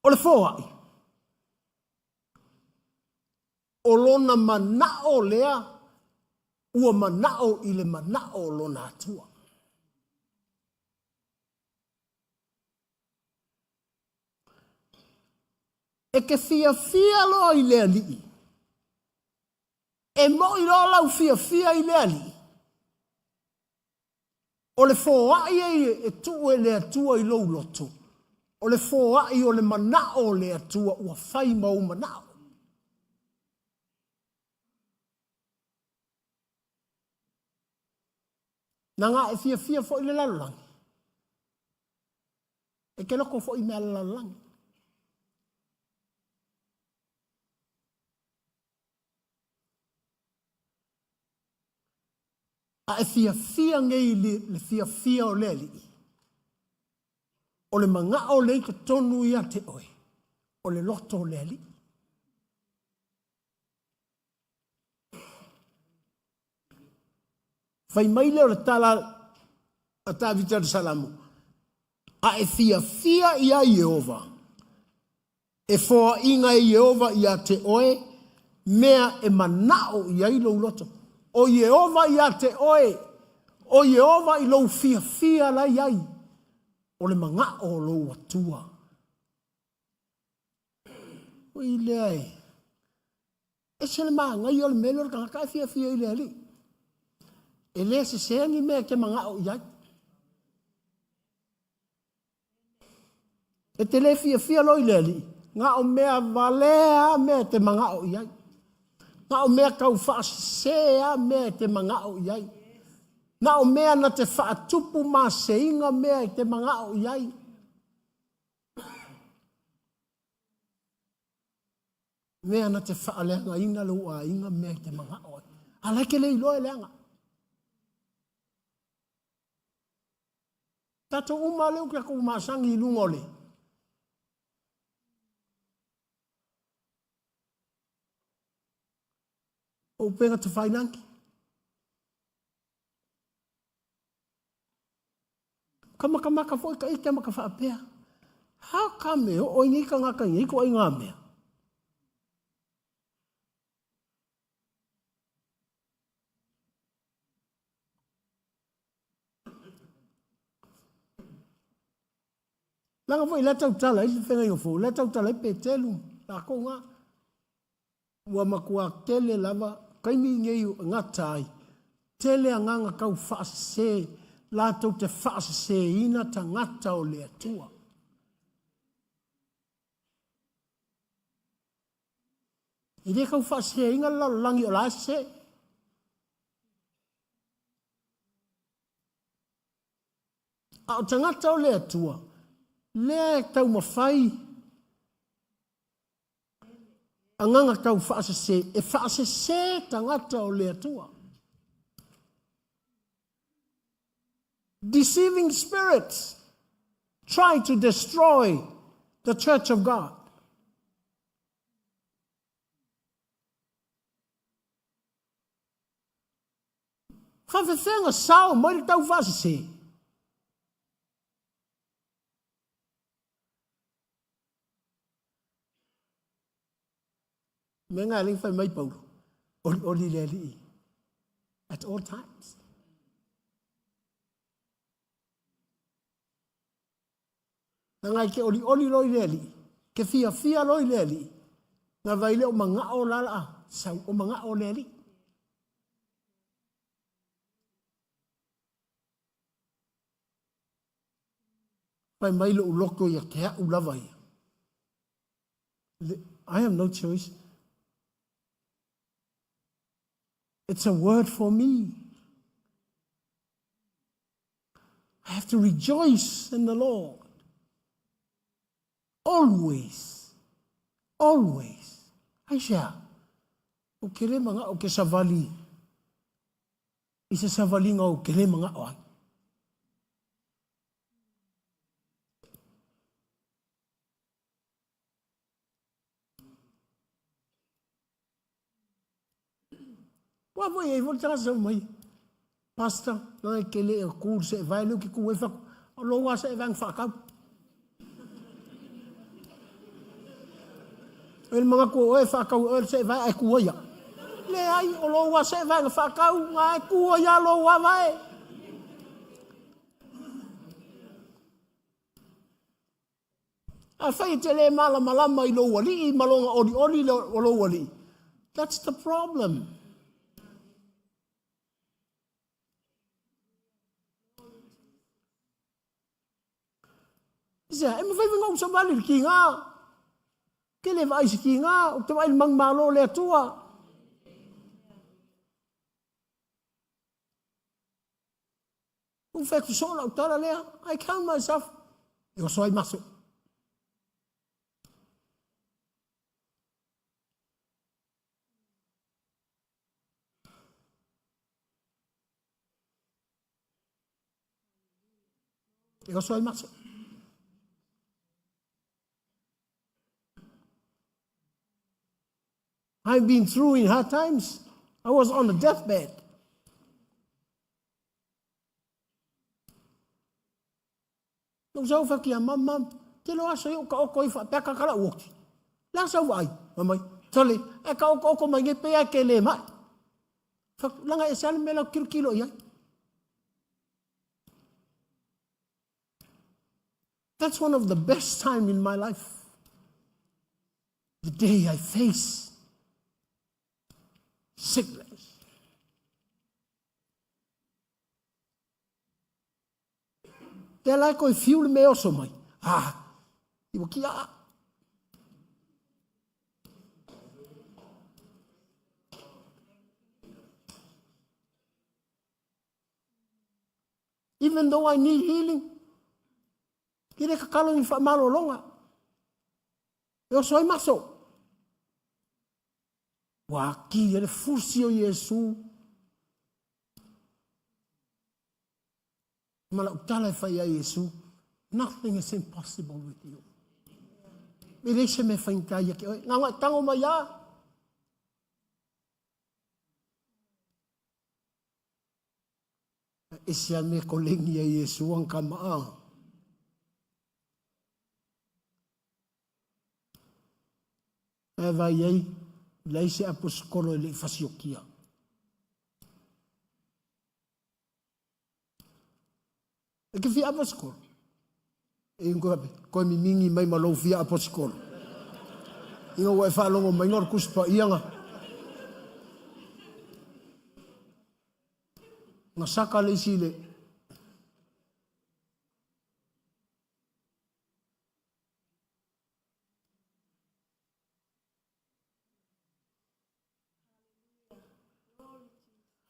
O le fōai. O lona manao lea, ua manao i le manao o lona atua. E ke fia loa i lea lii. E mo i loa lau fia i lea lii. O le fōai e tu e lea tua i lou loto. O le fōai o le manao lea tua ua whai mau manao. Nanga e fia fo i le lalangi. E ke loko fo i mea lalangi. A e fia ngei le fia o lea lii. O le mangao le ika tonu ia te oe. O le loto o lea lii. Fai mai leo le tala a tavita de salamu. A e fia ia Iehova. E fōa inga i Iehova ia te oe, mea e manao ia i lou loto. O Iehova ia te oe, o Iehova i lou fia la iai. O le mangao lou atua. O i lea e. E se le maa ngai o le melo ka ngaka fia i lea li. E le se sengi mea ke mangao iai. E te le fia lo i lea li. Nga o mea valea mea te mangao iai. Nga o mea kau whaasea mea te mangao iai. Nga o mea na te whaatupu maa seinga mea te mangao iai. Mea na te whaaleanga ina lua inga mea te mangao iai. Alaike le iloa leanga. Tato uma leu kia kou maasangi i lungole. O penga te whainanki. Kamaka foi ka ike maka whaapea. How come o ingi ka ngaka ingi ko ai ngā mea? Langa foi la tau tala i whenga i o fō. La tau tala i pe telu. La ko ngā. Ua makua tele lava. Kaimi ngei ngā tai. Tele a nganga kau whaase. La tau te whaase ina ta ngata o lea tua. I re kau whaase inga langi o la se. A o ta ngata o lea tua. Le tau mawhai. Anganga tau whaasese. E whaasese tangata o le atua. Deceiving spirits try to destroy the church of God. Whawhewhenga sao mai le tau whaasese. Me ngā ling whai mai Paulo. Oli le li. At all times. Ngai ke oli loi le li. Ke fia loi le li. Ngā vaile o manga o lala. Sau o manga o le li. Whai mai lo uloko ia kea ulawai. I have no choice. It's a word for me. I have to rejoice in the Lord. Always. Always. Aisha. O kere manga o ke savali. Isa savali nga o kere manga o. Wa voi e volta sa mai. Pastor, não é que ele é curso, vai no que com o efeito, logo a se vai facar. Ele manga ko o facar, ele se vai a cuia. Le ai o logo a se vai facar, a cuia logo a vai. A feite le mala malama I lo wali, malonga oli lo wali. That's the problem. Isa, e mawhai ngau sa wali ki ngā. Ke le vai si ki ngā, o te wai mang malo le atua. Un wheku sola o tala lea, I count myself. E o soai maso. E o soai maso. I've been through in hard times. I was on a deathbed. Nung sa ufa kia mam, te loa sa iyo ka oko ifa, peka kala uoki. Lang sa uai, mamay, tole, e ka oko mai nge pea ke le mai. Langa e sali mela kilo iya. That's one of the best time in my life. The day I face sickness. Te lai koe fiule me oso mai. Iwa kia. Even though I need healing, kire kakalo ni whamalo longa. E oso ai maso. Wa ki ele fusi o Yesu. Mala utala e whai a Yesu. Nothing is impossible with you. Me reise me whaintai ake oi. Ngā ngai tango mai a. E sia me kolengi a Yesu ang kamaa. E vai ei. Leise aposkolo le fasiokia. E ke fia aposkolo. E ingo ape, koe mi mingi mai malo fia aposkolo. Ingo wae whalongo mai ngor kuspa ianga. Nga saka le sile.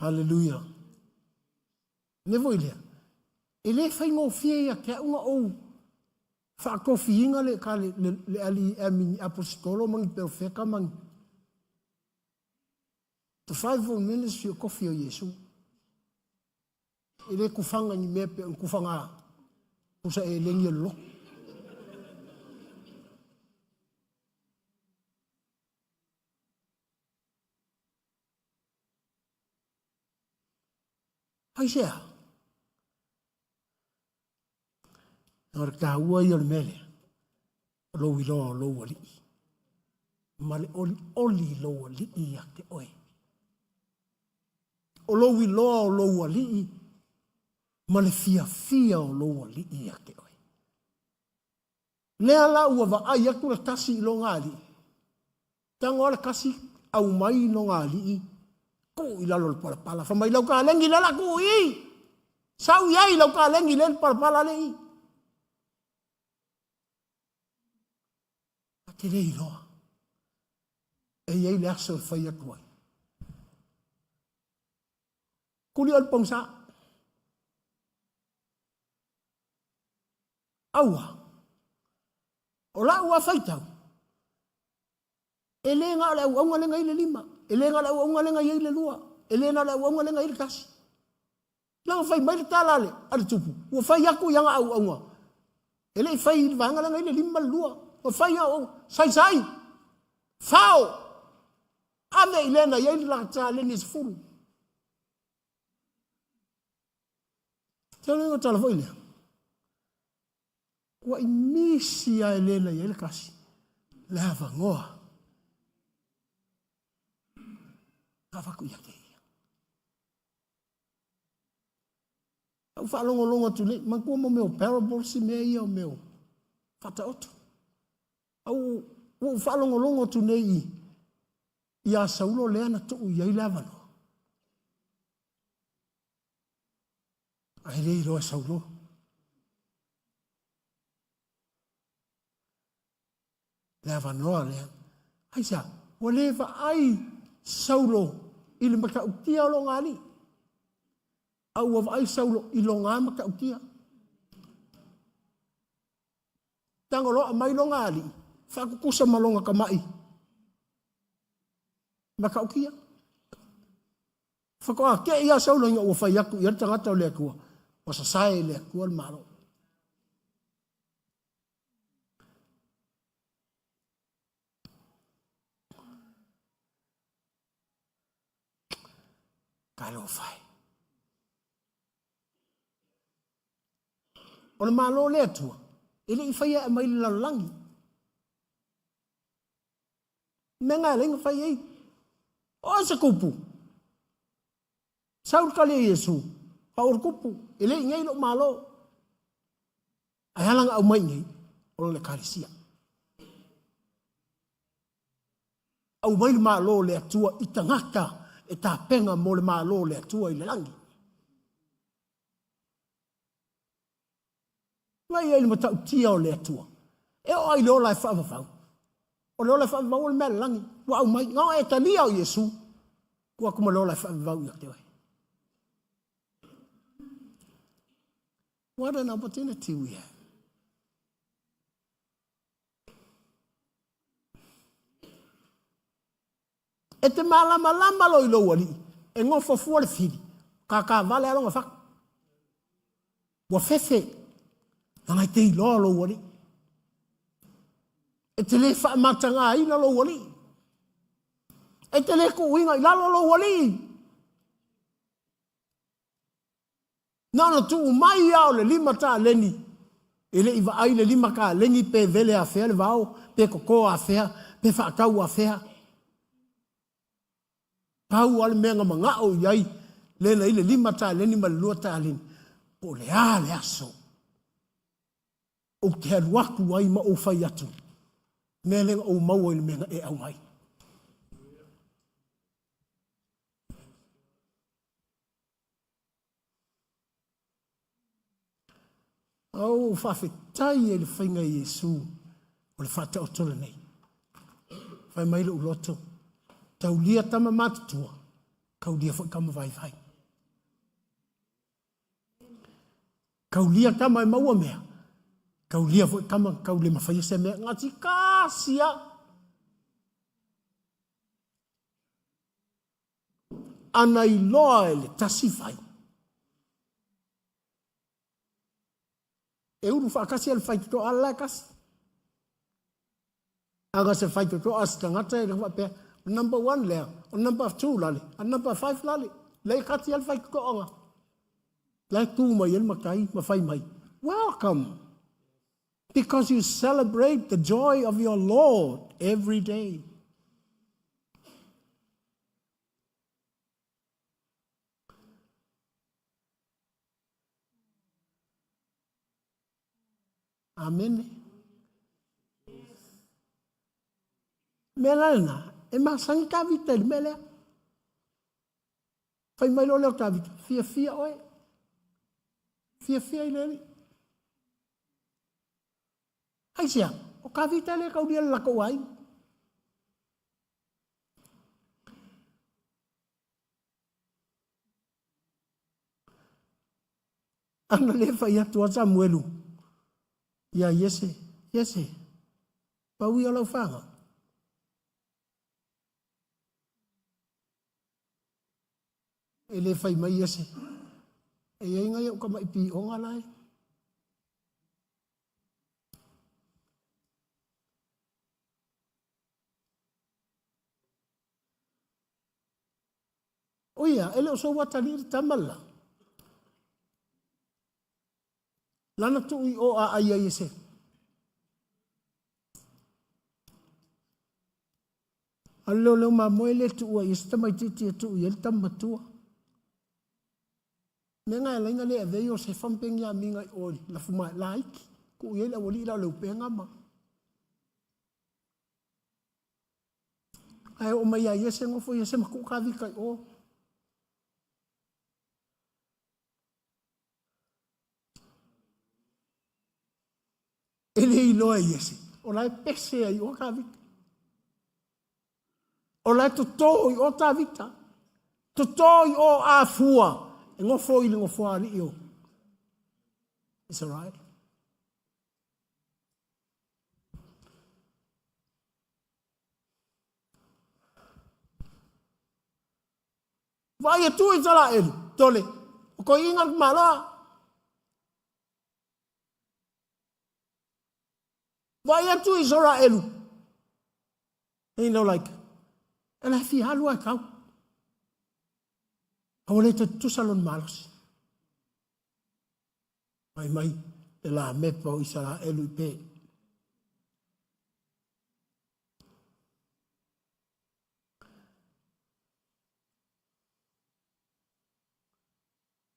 Hallelujah. Ne voi lea. E le whai ngō whia ia kia unga ou. Whaakofiinga le ka le ali mini apostolo mangi perfeka mangi. The 5 ministry o kofi o Yesu. Ele kufanga ni mepe kufanga kusa e lengi lo. Haisea. Nor ka ua i o mele. Lo i lo wali. Male oli lo wali i a te oe. O lo i lo wali. Male fia o lo wali i a te oe. Lea la ua va ai aku la tasi lo ngali. Tango ala kasi au mai lo ngali i. Ko i lalo le pala. Fa mai lau ka lengi lala ku i. Sau iai lau ka lengi le pala le i. Te rei loa. E iei le aso e whai atu ai. Kuli al pangsa. Aua. O la ua whaitau. E le ngā le au lenga i le 5. E le ngā le au lenga i le 2. E le ngā le au lenga i le 10. Langa whai mai le tālale. Ale tupu. Ua whai aku ianga au. E le whai i vanga lenga i le 5 le 2. O whai au, sai. Whao. Ame i lena, iei li laka tā leni se furu. Tēnei ngā tala whai lea. Ua i misi a e lena iei le kasi. Le hawa ngoa. Hawa ku ia ke ia. Au whaalongo tu le, mangkua mo meo parable si mea ia o meo. Whata oto. Au whaalongo tu nei i a saulo lea na tuu iei lavano. Ai rei roa saulo. Lavanoa lea. Ai sa, wa lewa ai saulo i le maka utia o lo ngali. Au wa ai saulo i lo ngā maka utia. Tangolo a mai lo ngali. Whakukusa malonga ka mai. Maka ukia. Whakoa, kia ia saulo inga ua whai aku, ia tangata o lea kua. O sa sae lea kua le malo. Kalo whai. O le malo lea tua. Ele i whai a mai le lalangi. Menga lenga whai ei. O sa kupu. Saur kali Yesu. Paur kupu. Ele i ngai lo malo. Ai halanga au mai ngai. O le karisia. Au mai le malo le atua i tangata. E ta penga mo le malo le atua i le langi. Ngai ei le matau tia o le atua. E o ai leo lai whaavavau. O leo lai whaavavau le mea langi. Wa au mai, ngā e tania o Yesu. Kua kuma leo lai whaavavau i a te wai. What an opportunity we have. E te malama lo i lo wali. E ngofo fua le fili. Ka vale alonga whaka. Wa fefe. Ngai te i lo wali. E te le whaamatanga i lo wali. E te le ku inga i lo wali. Nana tu mai au le 5 ta leni. Ele iwa ai le 5 ka leni pe vele a fea le vau. Pe koko a fea. Pe whaakau a fea. Pau ale menga mga o iai. Lena i le 5 ta leni ma le 2 ta leni. Po le aso. O te haruaku ai ma o whai atu. Mea lenga o maua i le menga e au mai. Au whawhetai e le whainga Yesu. O le whata o tole nei. Whai mai le uloto. Tau lia tama matutua. Kau lia whakama vai vai. Kau lia tama e maua mea. Kau lia fo kama kau le mafai se me ngati kasia. Ana I loa le tasi fai. E uru whakasi al fai to ala kasi. Aga se fai to as tangata e rewa pe number 1 lea, o number 2 lale, a number 5 lale. Le kati al fai to anga. Le tu mai el makai, mafai mai. Welcome. Because you celebrate the joy of your Lord every day. Amen. Melana, e masang kavita mele. Fai mai lo leo kavita, fia oe. Fia ileli. Ai sia, o kavita le kau dia lako ai. Ana le fai atu a Samuelu. Ya yese. Pau ia lau whanga. E le fai mai yese. E inga iau ka mai pi onga lai. Oia, ele o so watani tamala. Lana tu I o a aia yese. Allo ma moele tu a yese tamai titi tu I el tamatua. Nenga la inga le aveio se fampengia minga ori la fuma like ku yela woli la le penga ma. Ai o mai yese ngofo yese ma ku ka vika o. Ele I loa yese. O lai pese ai o ka vika. O lai to I o ta vita. To I o a fua. E ngofo I le ngofo ali I o. It's all right. Vai tu I tala elu. Tole. O ko inga mala. Vai tu I sora elu. You know, like, and I feel how do I come? I want to do salon malos. Mai, e la mepa o isara elu pe.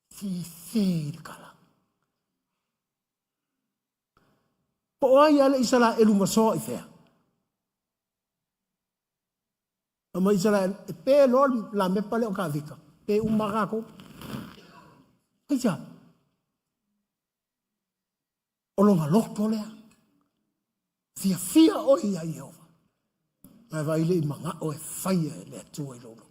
Fi kala. Po ai ale isara elu maso I fea. Ama isara pe lor la mepa le o kavika. Pe umagako. Aja. Olonga lokto lea. Fia o I Jehova. Ai vai le manga o e faia le tua I lolo.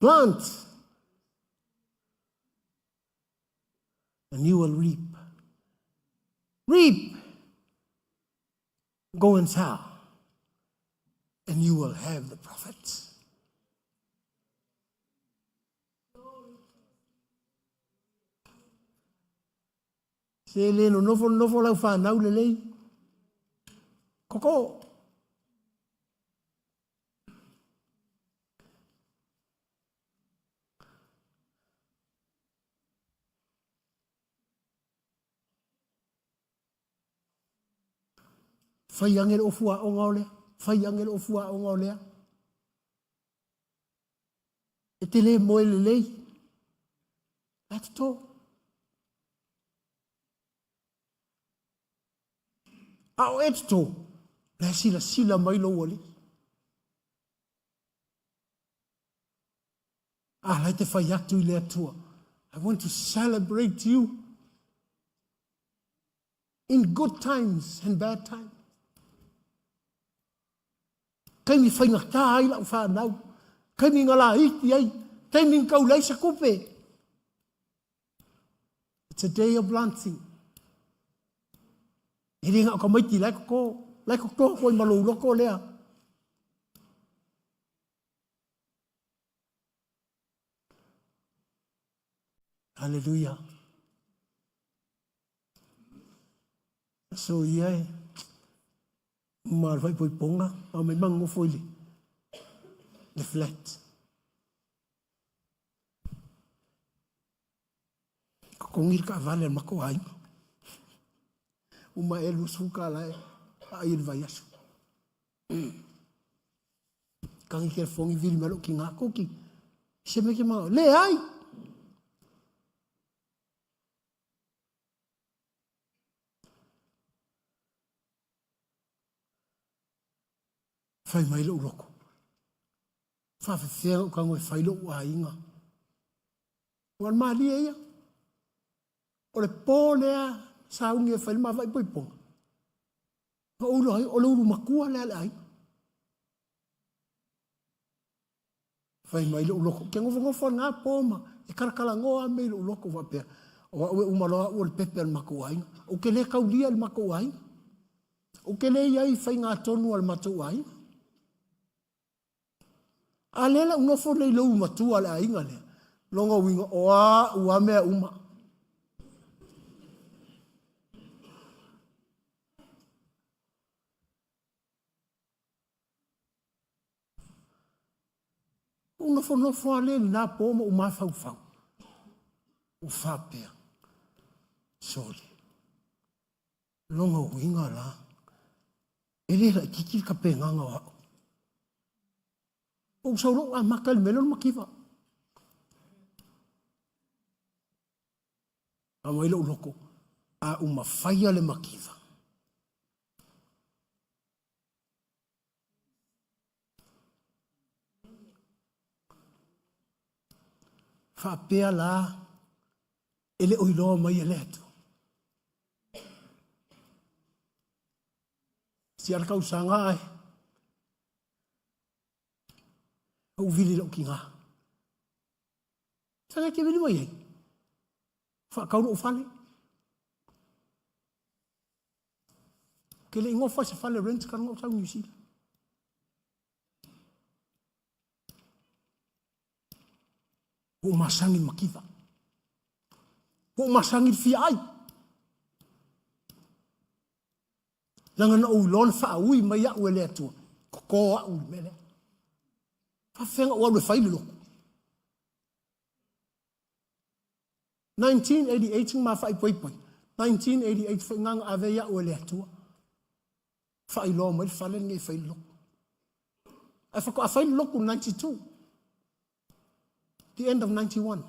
Plant and you will reap. Reap. Go and sow. And you will have the profits. Se le no nofo lau whanau le lei. Koko. Fai angel ofua o ngau lea. Fai angel ofua o ngau lea. E te le moe le lei. That's tō. A o et tō. Le sila mai lo wali. A lai te fai atu I le atua. I want to celebrate you. In good times and bad times. Kai mi whainga tā ai lau whanau. Kai mi ngala iti ai. Kai mi kau leisa kupe. It's a day of launching. E ringa o ka maiti lai ko. Lai ko tō koi malou loko lea. Hallelujah. So yeah. Mà phải bồi bóng á, mà mình mang ngô phôi li. Reflect. Ko ngir ka vale ma ko ai. Uma elu suka lai ai vai asu. Kang ke fongi viri malo ki nga KUKI. Se me ke ma le ai. Fai mai lo loko. Fa fa fea ka ngoi fai lo wa inga. Wan ma li ia. O le pōlea sa unge fai ma vai poi ponga. Ka ulo ai, o le ulu makua le ale ai. Fai mai lo loko. Ke ngofo ngā pōma. E karakala ngoa mei lo loko wa pea. O ue umaloa o le pepe al makua inga. O ke le kaulia al makua inga. O ke le iai fai ngā tonu al matua inga. A lela unofo le lo matua le ainga le. Longa winga oa ua mea uma. Unofo ale na poma uma fau. U fapea. Sole. Longa winga la. Ele la kiki ka penganga wa. O sauro a makal melon makiva. A mailo loko. A uma faia le makiva. Fa pea la. Ele oiloa mai ele atu. Si ar kau sanga ai. O vili lo ki ngā. Sanga ke vili mai ai. Fa kau no fale. Ke le ingofa se fale rent kan ngau tau New Zealand. O masangi makiva. O masangi fi ai. Langa na o lon fa ui mai a uele atua. Ko a ui mele. Fenga wa le fai lo 1988 ma fai poi 1988 fa ngang ave ya o le atua fai lo mai fa le ngai fai lo a fa ko fai lo ku 92 the end of 91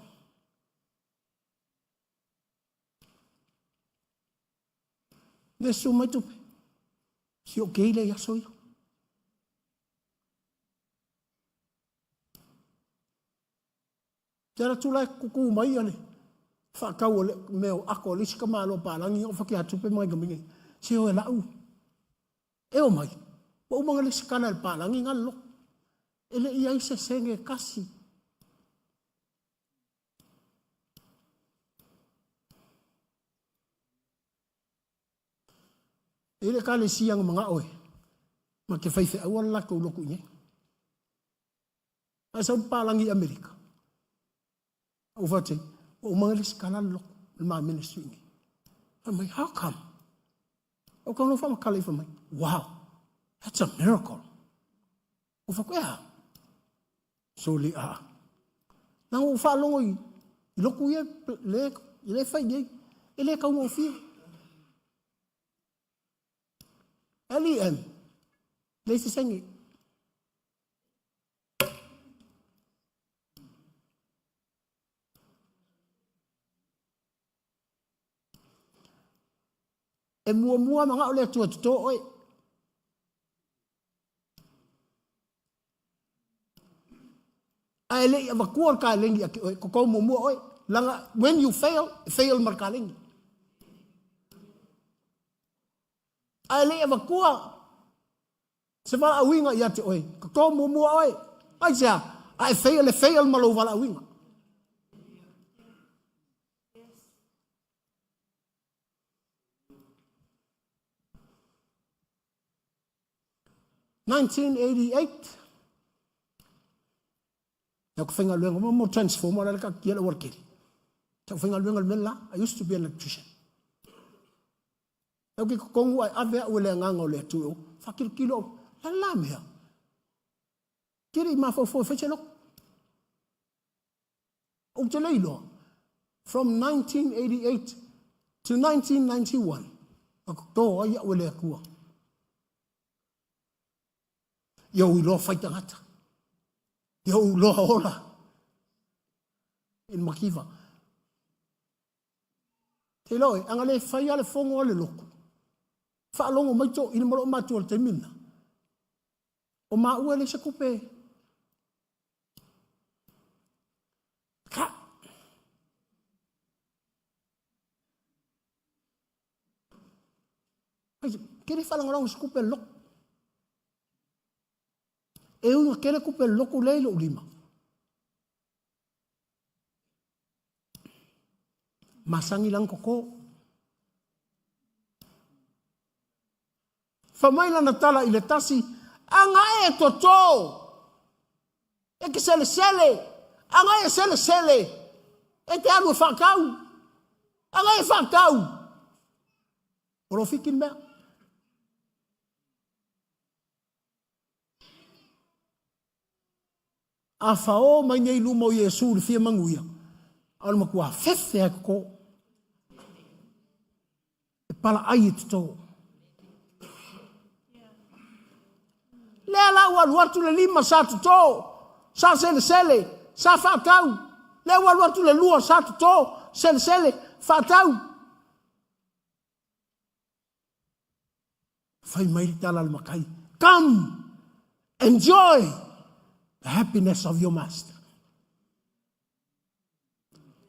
ne su mai tu si o ke le ya so yo Tera tula kuku mai ale. Fa kau ole meo ako le sika malo palangi o faki atu pe mai gamingi. Se o lau. E o mai. O umanga le sika na palangi ngalo. Ele ia se senge kasi. Ele kale siang mga oe. Ma ke fai fe awal la ko loku nye. Asa palangi Amerika. O fate, o mga skala lok, ma ministry ngi. I'm like, how come? O kano fa makala fa mai. Wow, that's a miracle. O fa kuya. So li a. Nang o fa longoy, loku ye le fa ye, ele ka mo fi. Ali le se sengi. E mua mga ole tua to oi. Ai le va kuar ka lengi ko mua oi. Langa when you fail markaling. Ai le va kuar. Se wala awinga ia te oe. Ka tō mua oe. Ai sea, ai whea le whea malo wala awinga. (1988) Now whenga luenga mo transformer ala ka kia la warkiri. Tau whenga luenga mela, I used to be an electrician. Tau ki kongu ai avea ue lea nganga o lea tuyo. Whakiri kilo, la mea. Kiri ma fo feche lok. O te leilo. From 1988 to 1991. Ako tō ai ue lea kua. Yo i loa whaita ngata. Yo loa ola. In makiva. Te loe, anga le whaia le whongo ale loko. Whaalongo maito, ina maro matu al te mina. O maa ua le se kupe. Ka. Kere whalangarau se kupe loko. E unga kere kupe loko leilo ulima. Masangi lang koko. Whamaila na tala ile tasi. Anga e toto. E ke sele sele. Anga e sele sele. E te anu e whakau. Anga e whakau. Oro fikin mea. A whao mai nei lumo i Yesu le fia manguia. Ano makua whewhe a ko. E pala ai e tuto. Lea la ua luatu le lima sa tuto. Sa sele sele. Sa whakau. Lea ua luatu le lua sa tuto. Sele sele. Whakau. Whai mairi tala le makai. Come. Enjoy. The happiness of your master.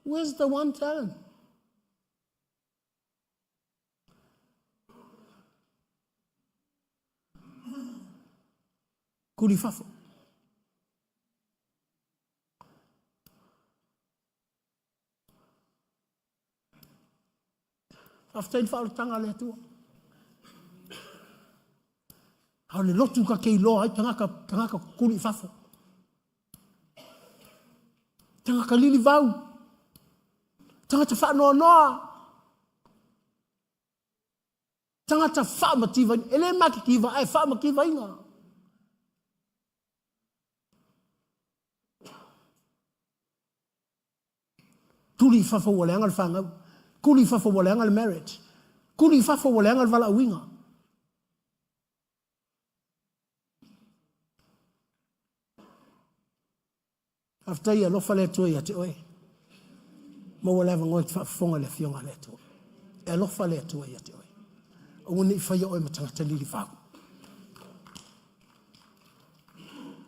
Where's the one talent? Kurifafo. After fa tanga le tu. Hau le lotu ka kei loa ai tangaka kurifafo. Tanga ka lili vau. Tanga ta wha noa noa. Tanga ta wha mativa. Ele maki kiva ai wha makiva inga. Tuli whawha wale anga le whangau. Kuli whawha wale anga le marriage. Kuli whawha wale anga le wala uinga. After ia lofa le toi ate oe. Mo wala ngoi fonga le fionga le toi. E lofa le toi ate oe. O ni fa oe matanga lili fa.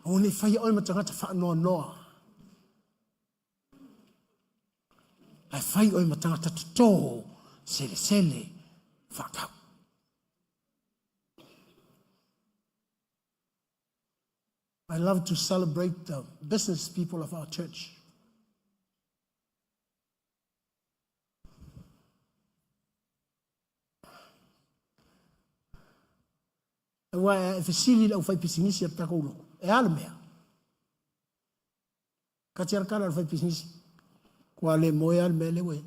O ni fa oe matanga fa no no. Ai fa oe matanga to sele sele fa ka. I love to celebrate the business people of our church. Wa e fesili la fai pisinisi ta ko lo. E almea. Ka cerca la fai pisinisi. Quale moe alme le we.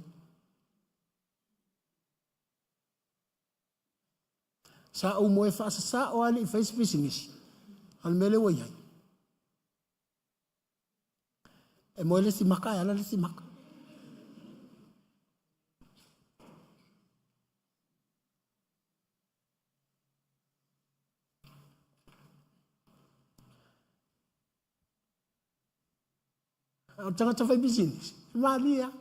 Sa o moe fa sa o ali fai pisinisi. Alme le we. E moe le si maka, ala le si maka. O tangata fai business. Maria.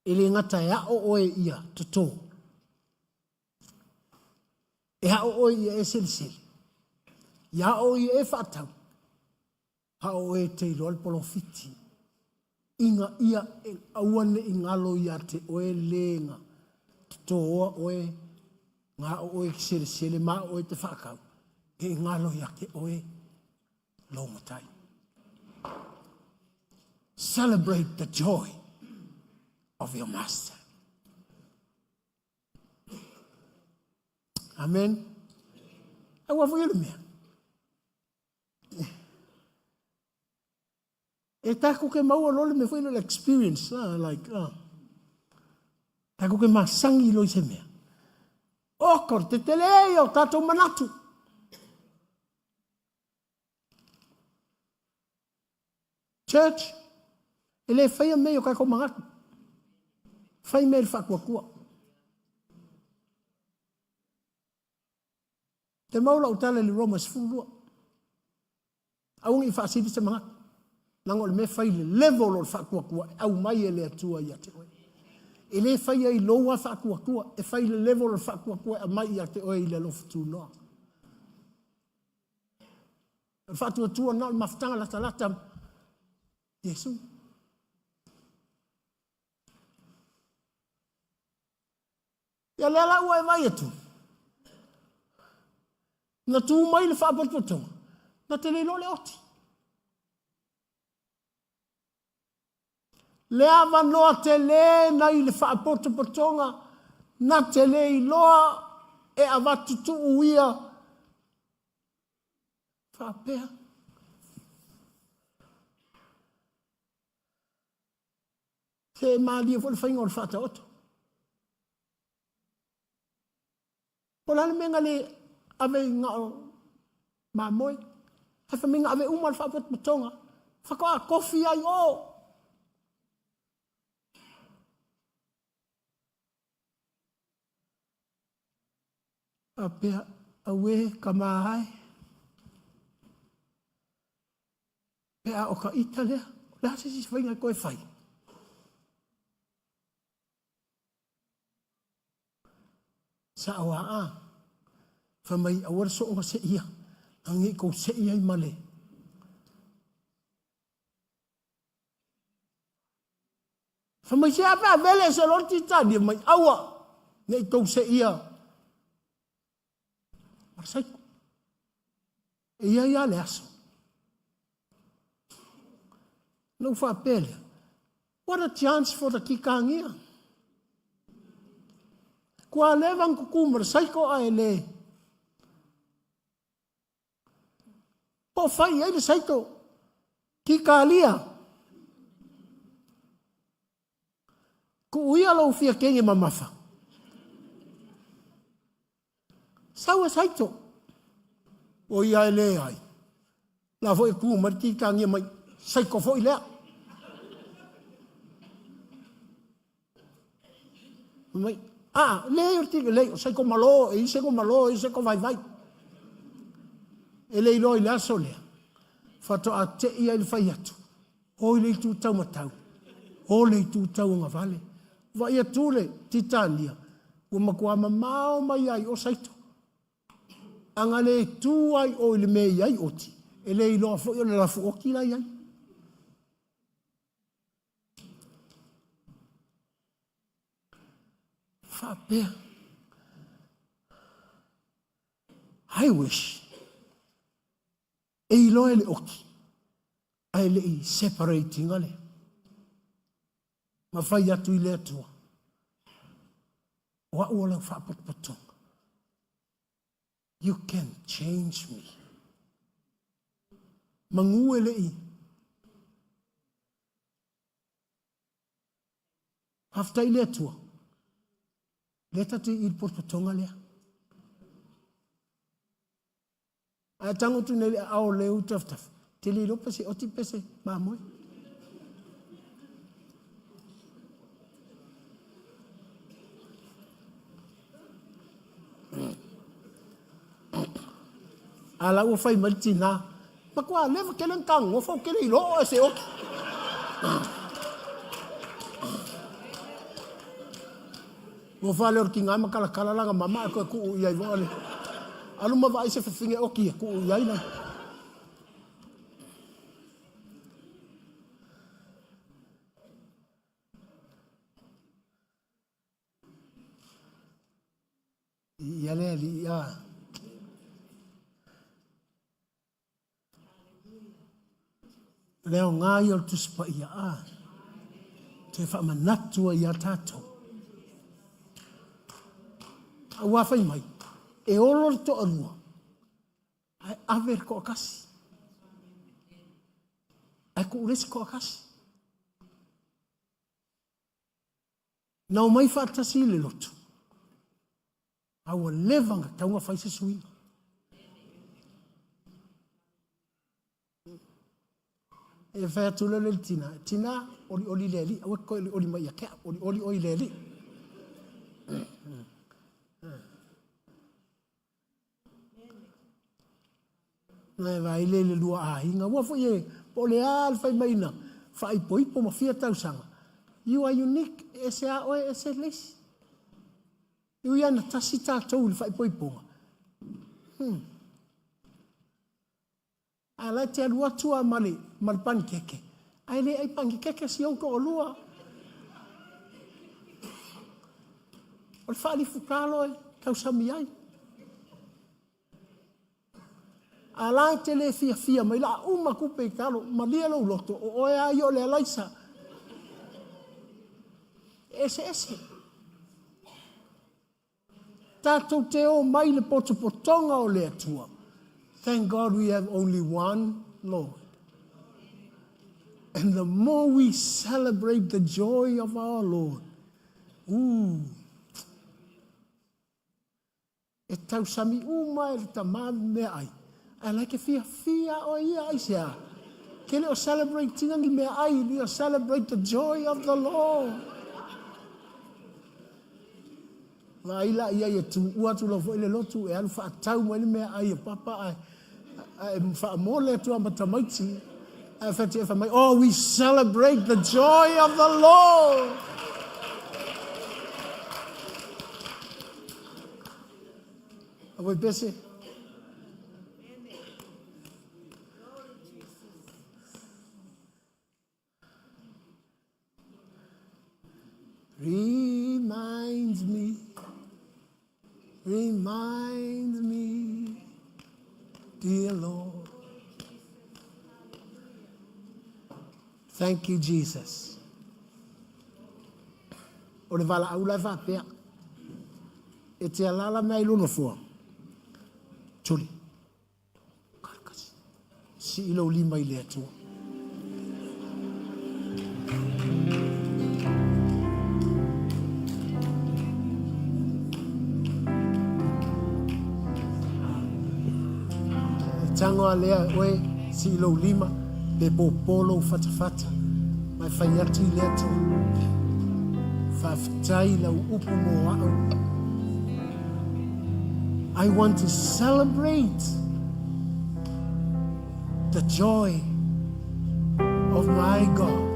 Ele ngata ya o oe ia toto. E ha o oe ia e sel. Ya o i e whatau. Ha o e te rol polofiti. Inga ia e awane ingalo ia te oe lenga. Toa oe ngā oe ki sere sere mā oe te whakau. E ngalo ia ke oe lo matai. Celebrate the joy of your master. Amen. Ai wa fwere mea. E tako ke maua lole me fwere experience. Tako ke masangi lo i se mea. Okor te telei o tatou manatu. Church, ele whaia mei o kai ko mangatu. Whai mei whakua. Te maula o tala le Romans fulua. Aungi i whaasiri te mangatu. Nango le me whai le level o whakua. Au mai e le atua i ate oe. E le whai ai loa whakua. E whai le level o whakua a mai i ate oe i le lofu tū loa. E whatua tua na mafutanga lata. Yesu. Ia lea ua e vai atu. Na tū mai le whaapototonga. Na te leilo le oti. Lea wanoa te le nai le whaapototonga. Na te leiloa e awatutu uia. Whaapea. Te maalia fo le whainga o le whaata oto. Pola le menga le ave ngā o mamoe. Hai whaminga ave uma le whaapototonga. Whakawa kofi ai o. Apea awe kamahai. Pea o ka ita lea. Lea se si whainga koe whai. Sa awa a. Whamai awara so o se ia. Angi ko se ia i male. Whamai se apea vele se lorti tani mai awa. Nei ko se ia. Marsaiko. E ia le aso. No whapele. What a chance for the kikangia. Kua lewang kukumar, saiko a ele. Po fai ele saiko. Kikalia. Ku uia lau fia kenge mamafa. Saua saito. O ia ele ai. La foi kumar kikangia mai. Saiko foi lea. Mai. Leo tige leo, sai ko malo, e se ko vai. E lei loi la solea. Fato a te ia il fai atu. O le tu tau matau. O le tu tau nga vale. Vai atu le titania. O makua mamao mai ai o saito. Anga le tu ai o le mei ai oti. E lei loa fo i le lafu o kila ai. I wish e loe le oki ai le i separating ale ma fai atu i le atua wa ua lau whaapototonga. You can change me. Mangu e le i hafta i le atua leta tu i pototonga lea. A tango tu nele ao leu taftaf. Te li lopa se oti pese mamoe. Ala ua fai maltina. Ma kua leva kelen kang. Ua fau kele i loo e se oki. Ua fale or ki ngā makala langa mama koe kuu iai vole. Alu ma vai se whawhinge oki e kuu iai na. Ia Leo ngai o tuspa ia a. Te whamanatua ia tātou. A wawhai mai. E olo to anua. Ai aver ko akasi. Ai ko uresi ko akasi. Nau mai whaatasi le lotu. Aua levanga taunga whaise sui. E whai atula le tina. Tina, oli leli. Awa koe oli mai a kea. Oli leli. Nai vai le lua a hinga. Wafo ye, po le al whai maina. Whai poipo ma fia tausanga. You are unique. Ese a oe, ese lesi. Iu iana tasi tātou li whai poiponga. A lai te alua tua mali pani keke. Ai le ai pangi keke si auto o lua. O le whaali fukalo ai, kausami ai. A lai te le fia mai la uma kupe i kalo, ma lia lau loto, o oe ai o le alaisa. Ese. Tātou te o mai le potonga o le atua. Thank God we have only one Lord. And the more we celebrate the joy of our Lord, e tau sami uma e tamam me ai. I like fia o ia ai sea. Kele o celebrate tingangi me ai, we o celebrate the joy of the Lord. La ila ia ia tu ua tu lo fo ile lotu e alfa tau mo me ai e papa ai fa mole tu ambatamaiti e fa te fa mai. Oh, we celebrate the joy of the Lord. Are we busy? Reminds me, dear Lord. Thank you, Jesus. O le vala au lai whapea. E te alala mea ilono fua. Tuli. Karkasi. Si ilo lima i le atua. Tango a lea oe si ilo lima pe popolo fatafata mai fai atu i le atua. Fafitai lau upu mo au. I want to celebrate the joy of my God.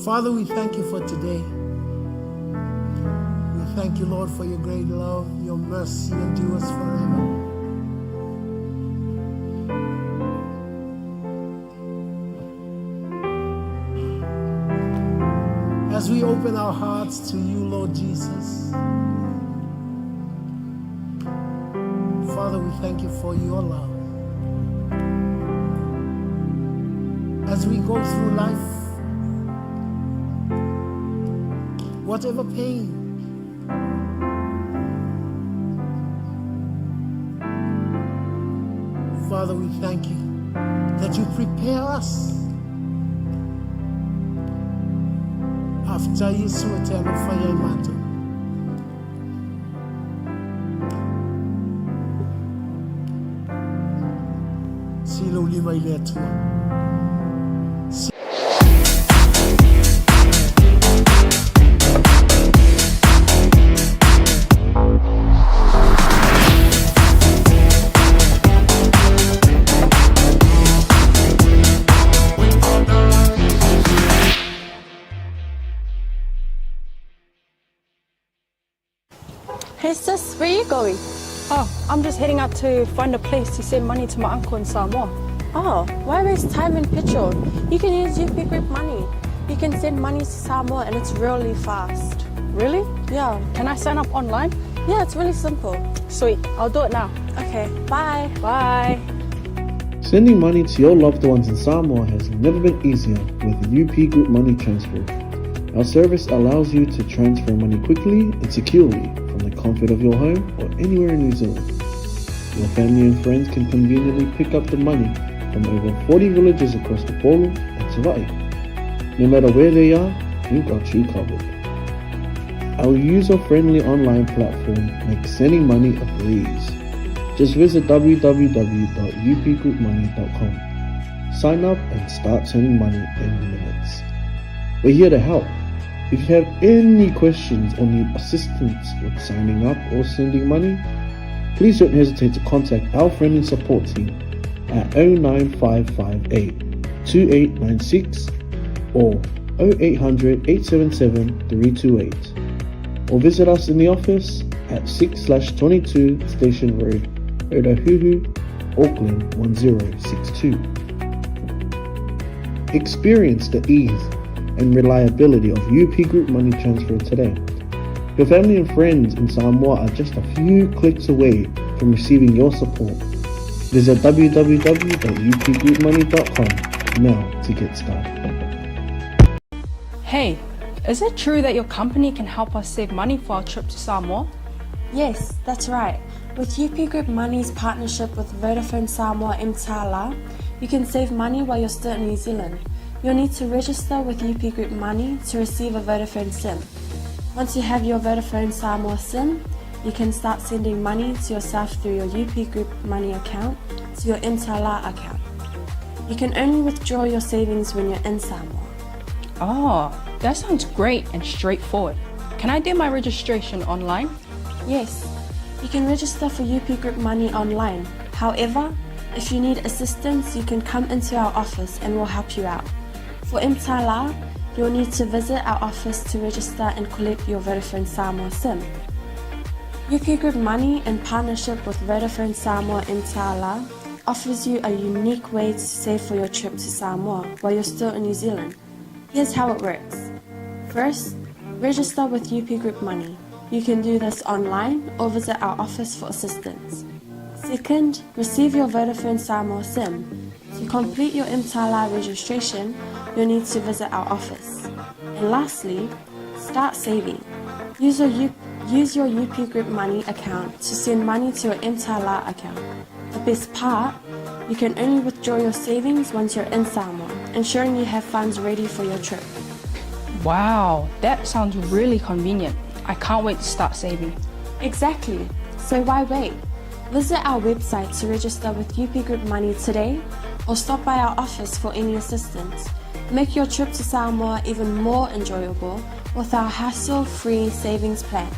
Father, we thank you for today. We thank you, Lord, for your great love, your mercy endures forever. As we open our hearts to you, Lord Jesus, Father, we thank you for your love. As we go through life, whatever pain, Father, we thank you that you prepare us. After Yesu eternal fire matter. Silo lima ile atua. Hey sis, where are you going? Oh, I'm just heading out to find a place to send money to my uncle in Samoa. Oh, why waste time and petrol? You can use UP Group Money. You can send money to Samoa and it's really fast. Really? Yeah. Can I sign up online? Yeah, it's really simple. Sweet, I'll do it now. Okay, bye. Bye. Sending money to your loved ones in Samoa has never been easier with UP Group Money Transfer. Our service allows you to transfer money quickly and securely from the comfort of your home or anywhere in New Zealand. Your family and friends can conveniently pick up the money from over 40 villages across the Polu and 𝚟𝚑𝚍. No matter where they are, we've got you covered. Our user-friendly online platform makes sending money a breeze. Just visit www.upgroupmoney.com. Sign up and start sending money in minutes. We're here to help. If you have any questions or need assistance with signing up or sending money, please don't hesitate to contact our friendly support team at 09558 2896 or 0800 877 328, or visit us in the office at 6/22 Station Road, Ōtahuhu, Auckland 1062. Experience the ease and reliability of UP Group Money Transfer today. Your family and friends in Samoa are just a few clicks away from receiving your support. Visit www.upgroupmoney.com now to get started. Hey, is it true that your company can help us save money for our trip to Samoa? Yes, that's right. With UP Group Money's partnership with Vodafone Samoa 𝚘𝚘𝚢𝚘, you can save money while you're still in New Zealand. You'll need to register with UP Group Money to receive a Vodafone SIM. Once you have your Vodafone Samoa SIM, you can start sending money to yourself through your UP Group Money account to your 𝚘𝚘𝚢𝚘 account. You can only withdraw your savings when you're in Samoa. Oh, that sounds great and straightforward. Can I do my registration online? Yes, you can register for UP Group Money online. However, if you need assistance, you can come into our office and we'll help you out. For 𝚘𝚘𝚢𝚘, you'll need to visit our office to register and collect your Vodafone Samoa SIM. UP Group Money, in partnership with Vodafone Samoa 𝚘𝚘𝚢𝚘, offers you a unique way to save for your trip to Samoa while you're still in New Zealand. Here's how it works. First, register with UP Group Money. You can do this online or visit our office for assistance. Second, receive your Vodafone Samoa SIM. To complete your 𝚘𝚘𝚢𝚘 registration, you'll need to visit our office. And lastly, start saving. Use your UP Group Money account to send money to your 𝚘𝚘𝚢𝚘 account. The best part, you can only withdraw your savings once you're in Samoa, ensuring you have funds ready for your trip. Wow, that sounds really convenient. I can't wait to start saving. Exactly. So why wait? Visit our website to register with UP Group Money today, or stop by our office for any assistance. Make your trip to Samoa even more enjoyable with our hassle-free savings plan.